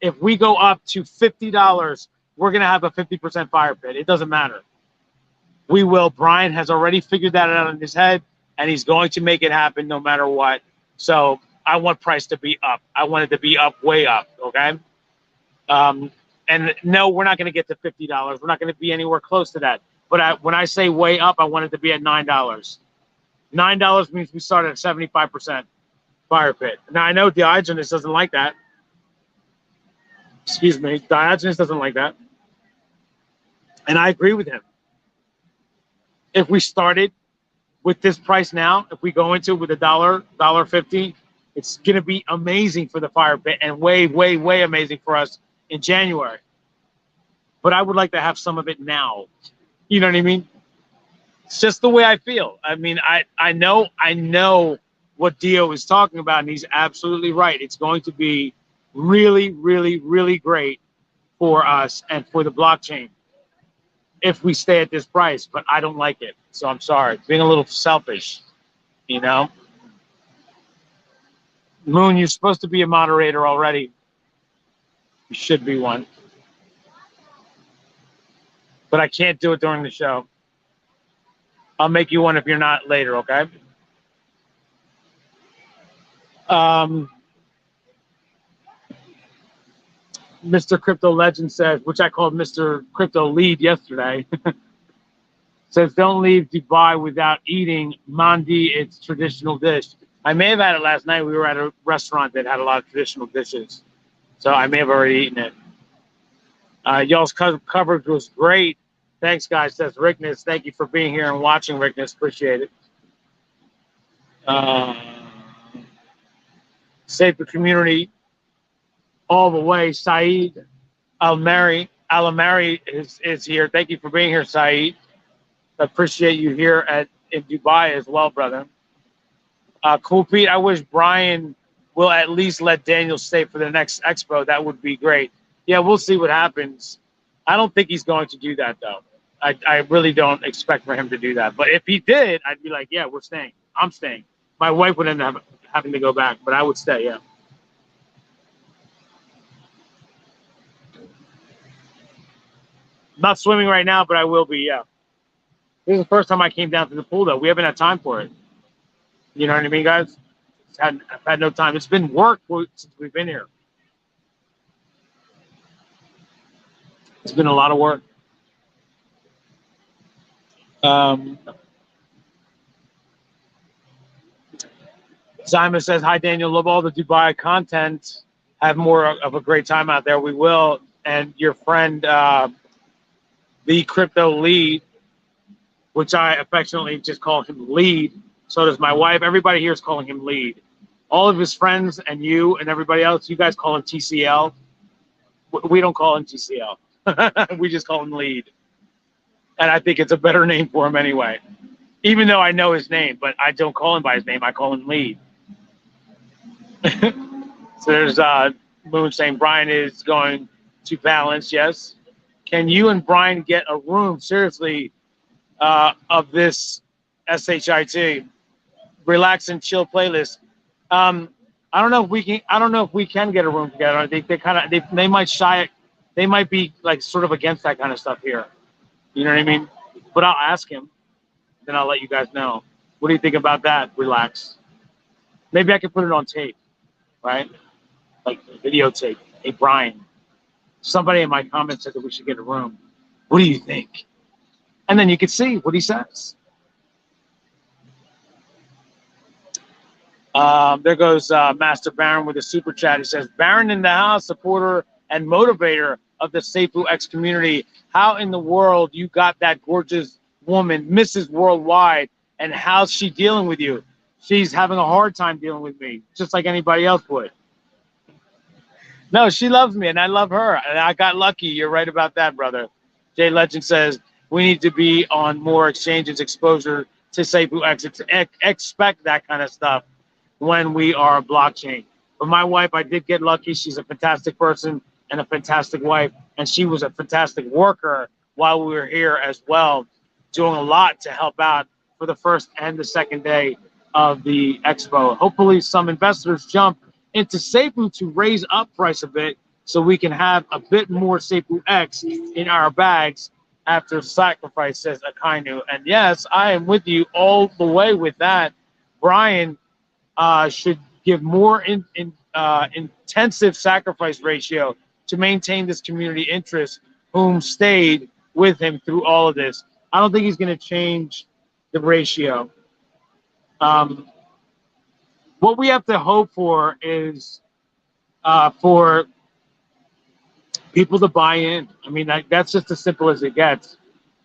if we go up to $50, we're going to have a 50% fire pit. It doesn't matter. We will. Brian has already figured that out in his head, and he's going to make it happen no matter what. So I want price to be up. I want it to be up, way up, okay? And no, we're not going to get to $50. We're not going to be anywhere close to that. But when I say way up, I want it to be at $9. $9 means we start at 75% fire pit. Now, I know Diogenes doesn't like that. Excuse me. Diogenes doesn't like that. And I agree with him. If we started with this price now, if we go into it with $1.50, it's going to be amazing for the fire pit and way amazing for us in January. But I would like to have some of it now. You know what I mean? It's just the way I feel. I mean, I know what Dio is talking about, and he's absolutely right. It's going to be really, really, really great for us and for the blockchain if we stay at this price, but I don't like it. So I'm sorry. Being a little selfish, you know? Moon, you're supposed to be a moderator already. You should be one. But I can't do it during the show. I'll make you one if you're not later, okay? Mr. Crypto Legend says, which I called Mr. Crypto Lead yesterday, says, don't leave Dubai without eating mandi, its traditional dish. I may have had it last night. We were at a restaurant that had a lot of traditional dishes. So I may have already eaten it. Y'all's coverage was great. Thanks, guys, says Rickness. Thank you for being here and watching, Rickness. Appreciate it. Save the community all the way. Saeed Alamari is here. Thank you for being here, Saeed. Appreciate you here in Dubai as well, brother. Cool Pete, I wish Brian will at least let Daniel stay for the next expo. That would be great. Yeah, we'll see what happens. I don't think he's going to do that, though. I really don't expect for him to do that. But if he did, I'd be like, yeah, we're staying. I'm staying. My wife would end up having to go back, but I would stay, yeah. Not swimming right now, but I will be, yeah. This is the first time I came down to the pool, though. We haven't had time for it. You know what I mean, guys? I've had no time. It's been work since we've been here. It's been a lot of work. Simon says, hi, Daniel. Love all the Dubai content. Have more of a great time out there. We will. And your friend, the Crypto Lead, which I affectionately just call him Lead. So does my wife. Everybody here is calling him Lead. All of his friends and you and everybody else, you guys call him TCL. We don't call him TCL. We just call him Lead. And I think it's a better name for him anyway. Even though I know his name, but I don't call him by his name. I call him Lead. So there's Moon saying Brian is going to balance. Yes. Can you and Brian get a room, seriously, of this SHIT relax and chill playlist? I don't know if we can. I don't know if we can get a room together. They might shy. They might be like sort of against that kind of stuff here. You know what I mean? But I'll ask him. Then I'll let you guys know. What do you think about that? Relax. Maybe I can put it on tape, right? Like videotape. Hey, Brian. Somebody in my comments said that we should get a room. What do you think? And then you can see what he says. There goes Master Baron with a super chat. He says, Baron in the house, supporter and motivator of the SafuuX community. How in the world you got that gorgeous woman, Mrs. Worldwide, and how's she dealing with you? She's having a hard time dealing with me, just like anybody else would. No, she loves me, and I love her. And I got lucky. You're right about that, brother. Jay Legend says, we need to be on more exchanges, exposure to SafuuX. Expect that kind of stuff when we are a blockchain. But my wife, I did get lucky. She's a fantastic person and a fantastic wife. And she was a fantastic worker while we were here as well, doing a lot to help out for the first and the second day of the expo. Hopefully some investors jump into Safuu to raise up price a bit so we can have a bit more SafuuX in our bags after sacrifice, says Akainu. And yes, I am with you all the way with that. Brian should give more intensive sacrifice ratio to maintain this community interest, whom stayed with him through all of this. I don't think he's going to change the ratio. What we have to hope for is for people to buy in. I mean, that's just as simple as it gets.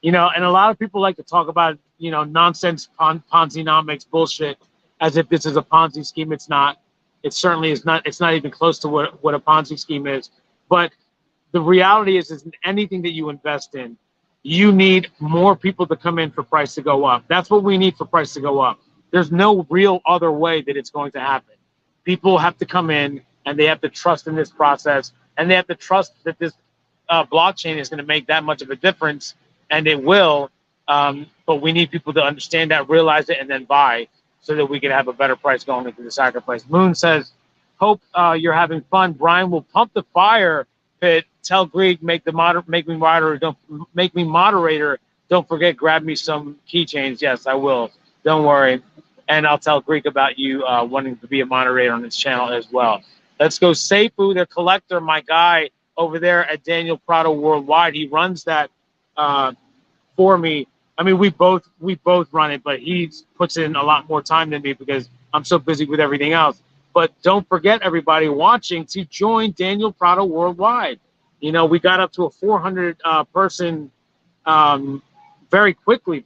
You know, and a lot of people like to talk about, you know, nonsense Ponzi-nomics bullshit as if this is a Ponzi scheme. It's not. It certainly is not. It's not even close to what a Ponzi scheme is. But the reality is anything that you invest in, you need more people to come in for price to go up. That's what we need for price to go up. There's no real other way that it's going to happen. People have to come in and they have to trust in this process, and they have to trust that this blockchain is going to make that much of a difference, and it will. But we need people to understand that, realize it, and then buy so that we can have a better price going into the sacrifice. Moon says, hope you're having fun. Brian will pump the fire pit. Tell Greek, make me moderator. Don't forget, grab me some keychains. Yes, I will. Don't worry. And I'll tell Greek about you wanting to be a moderator on this channel as well. Let's go Safuu, the collector, my guy over there at Daniel Prado Worldwide. He runs that for me. I mean, we both run it, but he puts in a lot more time than me because I'm so busy with everything else. But don't forget, everybody watching, to join Daniel Prado Worldwide. You know, we got up to a 400 person very quickly.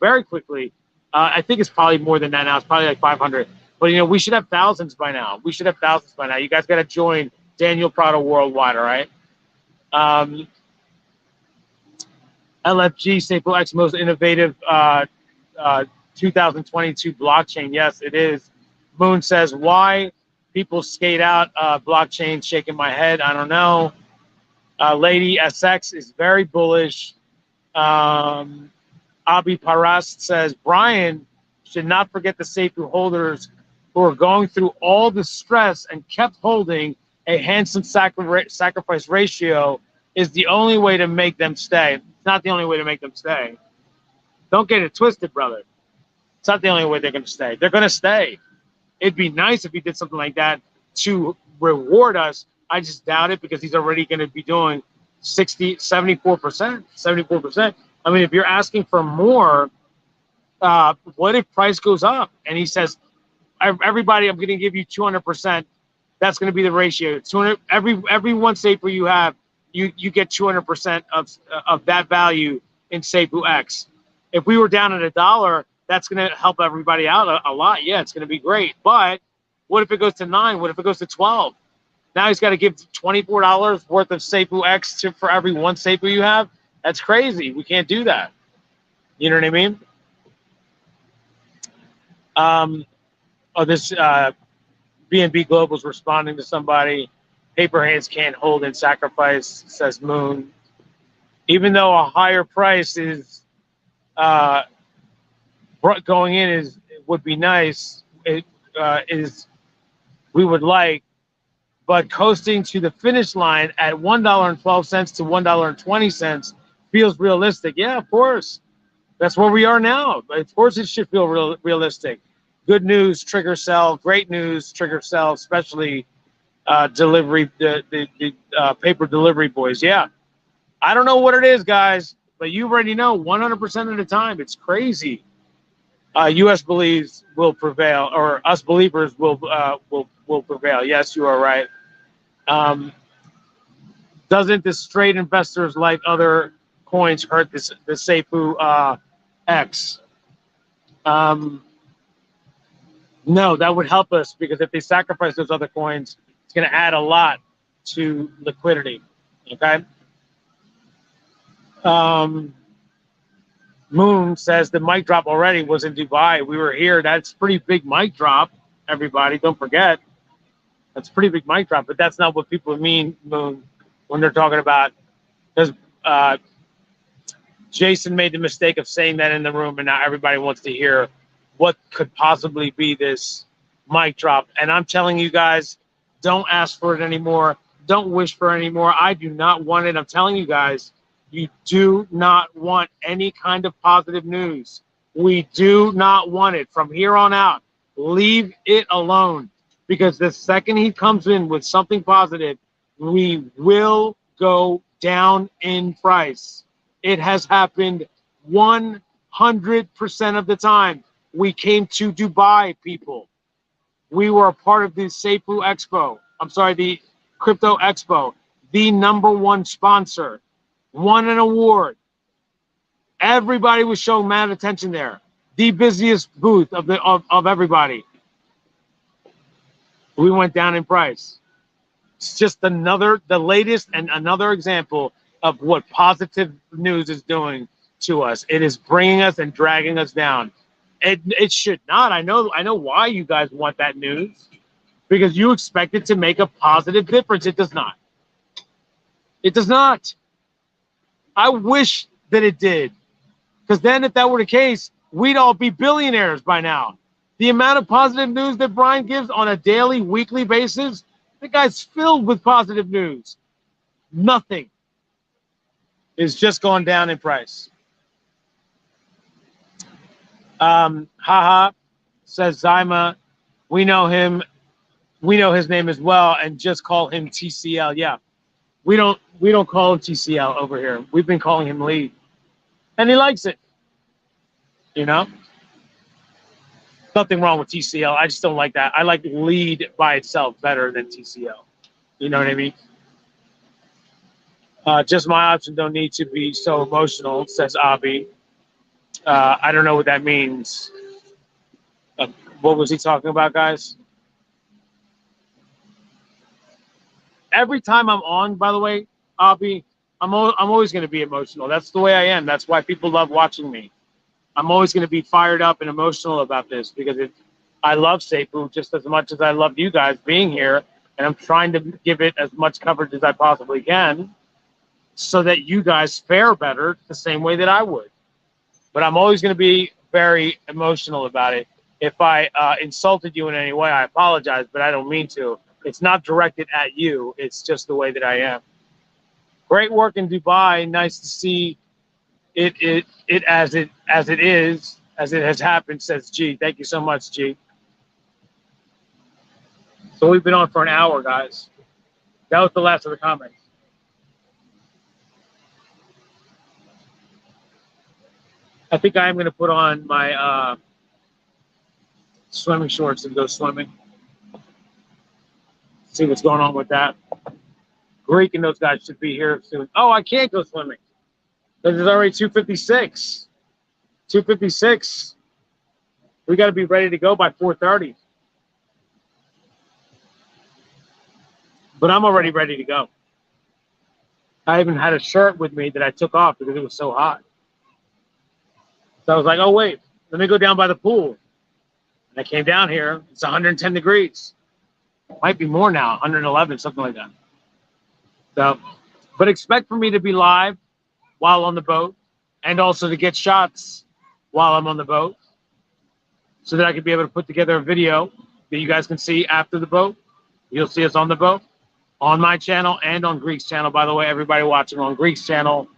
I think it's probably more than that now. It's probably like 500. But, you know, we should have thousands by now. You guys got to join Daniel Prado Worldwide, all right? LFG, SafuuX, most innovative 2022 blockchain. Yes, it is. Moon says, why people skate out blockchain? Shaking my head. I don't know. Lady SX is very bullish. Abi Parast says, Brian should not forget the Safuu holders who are going through all the stress and kept holding a handsome sacrifice ratio is the only way to make them stay. It's not the only way to make them stay. Don't get it twisted, brother. It's not the only way they're going to stay. They're going to stay. It'd be nice if he did something like that to reward us. I just doubt it because he's already going to be doing 74%. I mean, if you're asking for more, what if price goes up? And he says, everybody, I'm going to give you 200%. That's going to be the ratio. 200 every one Safuu you have, you get 200% of that value in SafuuX. If we were down at $1, that's going to help everybody out a lot. Yeah, it's going to be great. But what if it goes to 9? What if it goes to 12? Now he's got to give $24 worth of SafuuX for every one Safuu you have. That's crazy. We can't do that. You know what I mean? This BNB Global's responding to somebody. Paper hands can't hold in sacrifice, says Moon. Even though a higher price is going in would be nice. We would like, but coasting to the finish line at $1.12 to $1.20 feels realistic. Yeah, of course. That's where we are now. Of course it should feel realistic. Good news, trigger sell. Great news, trigger sell, especially delivery, the paper delivery boys. Yeah. I don't know what it is, guys, but you already know 100% of the time. It's crazy. U.S. believes will prevail, or us believers will prevail. Yes, you are right. Doesn't the straight investors like other coins hurt the SafuuX? No, that would help us because if they sacrifice those other coins, it's going to add a lot to liquidity. Okay. Moon says the mic drop already was in Dubai. We were here. That's pretty big mic drop, everybody. Don't forget. That's a pretty big mic drop, but that's not what people mean, Moon, when they're talking about, because Jason made the mistake of saying that in the room, and now everybody wants to hear what could possibly be this mic drop. And I'm telling you guys, don't ask for it anymore. Don't wish for it anymore. I do not want it. I'm telling you guys, you do not want any kind of positive news. We do not want it. From here on out, leave it alone. Because the second he comes in with something positive, we will go down in price. It has happened 100% of the time. We came to Dubai, people. We were a part of the Safuu Expo. I'm sorry, the Crypto Expo. The #1 sponsor. Won an award. Everybody was showing mad attention there. The busiest booth of everybody. We went down in price. It's just the latest and another example of what positive news is doing to us. It is bringing us and dragging us down. It should not. I know why you guys want that news, because you expect it to make a positive difference. It does not. It does not. I wish that it did, because then if that were the case, we'd all be billionaires by now. The amount of positive news that Brian gives on a daily, weekly basis, the guy's filled with positive news. Nothing is just going down in price. Haha, says Zyma. We know him. We know his name as well, and just call him TCL. Yeah, we don't call him TCL over here. We've been calling him Lead, and he likes it. You know, nothing wrong with TCL. I just don't like that. I like Lead by itself better than TCL. You know what I mean? Just my option don't need to be so emotional, says Avi. I don't know what that means. What was he talking about, guys? Every time I'm on, by the way, Avi, I'm always going to be emotional. That's the way I am. That's why people love watching me. I'm always going to be fired up and emotional about this, because I love Safuu just as much as I love you guys being here, and I'm trying to give it as much coverage as I possibly can so that you guys fare better the same way that I would. But I'm always going to be very emotional about it. If I insulted you in any way, I apologize, but I don't mean to. It's not directed at you. It's just the way that I am. Great work in Dubai. Nice to see it as it has happened, says G. Thank you so much, G. So we've been on for an hour, guys. That was the last of the comments. I think I am going to put on my swimming shorts and go swimming. See what's going on with that. Greek and those guys should be here soon. Oh, I can't go swimming because it's already 2:56. 2:56. We got to be ready to go by 4:30. But I'm already ready to go. I even had a shirt with me that I took off because it was so hot. So I was like, oh, wait, let me go down by the pool. And I came down here. It's 110 degrees. Might be more now, 111, something like that. So, but expect for me to be live while on the boat, and also to get shots while I'm on the boat, so that I can be able to put together a video that you guys can see after the boat. You'll see us on the boat, on my channel and on Greek's channel. By the way, everybody watching on Greek's channel,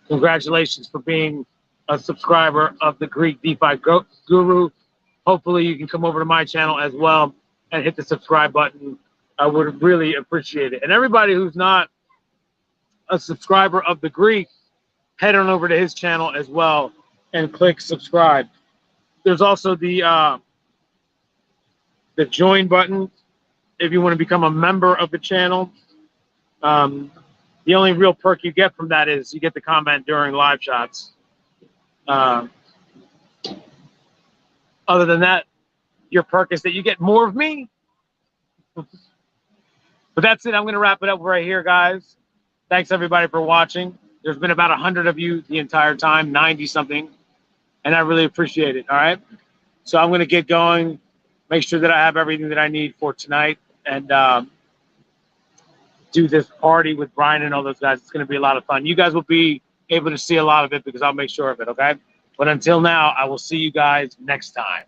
congratulations for being a subscriber of the Greek DeFi Guru. Hopefully you can come over to my channel as well and hit the subscribe button. I would really appreciate it. And everybody who's not a subscriber of the Greek, head on over to his channel as well and click subscribe. There's also the join button if you want to become a member of the channel. The only real perk you get from that is you get to comment during live shots. Other than that, your perk is that you get more of me. But that's it. I'm going to wrap it up right here, guys. Thanks, everybody, for watching. There's been about 100 of you the entire time, 90-something, and I really appreciate it, all right? So I'm going to get going, make sure that I have everything that I need for tonight, and do this party with Brian and all those guys. It's going to be a lot of fun. You guys will be able to see a lot of it because I'll make sure of it, okay? But until now, I will see you guys next time.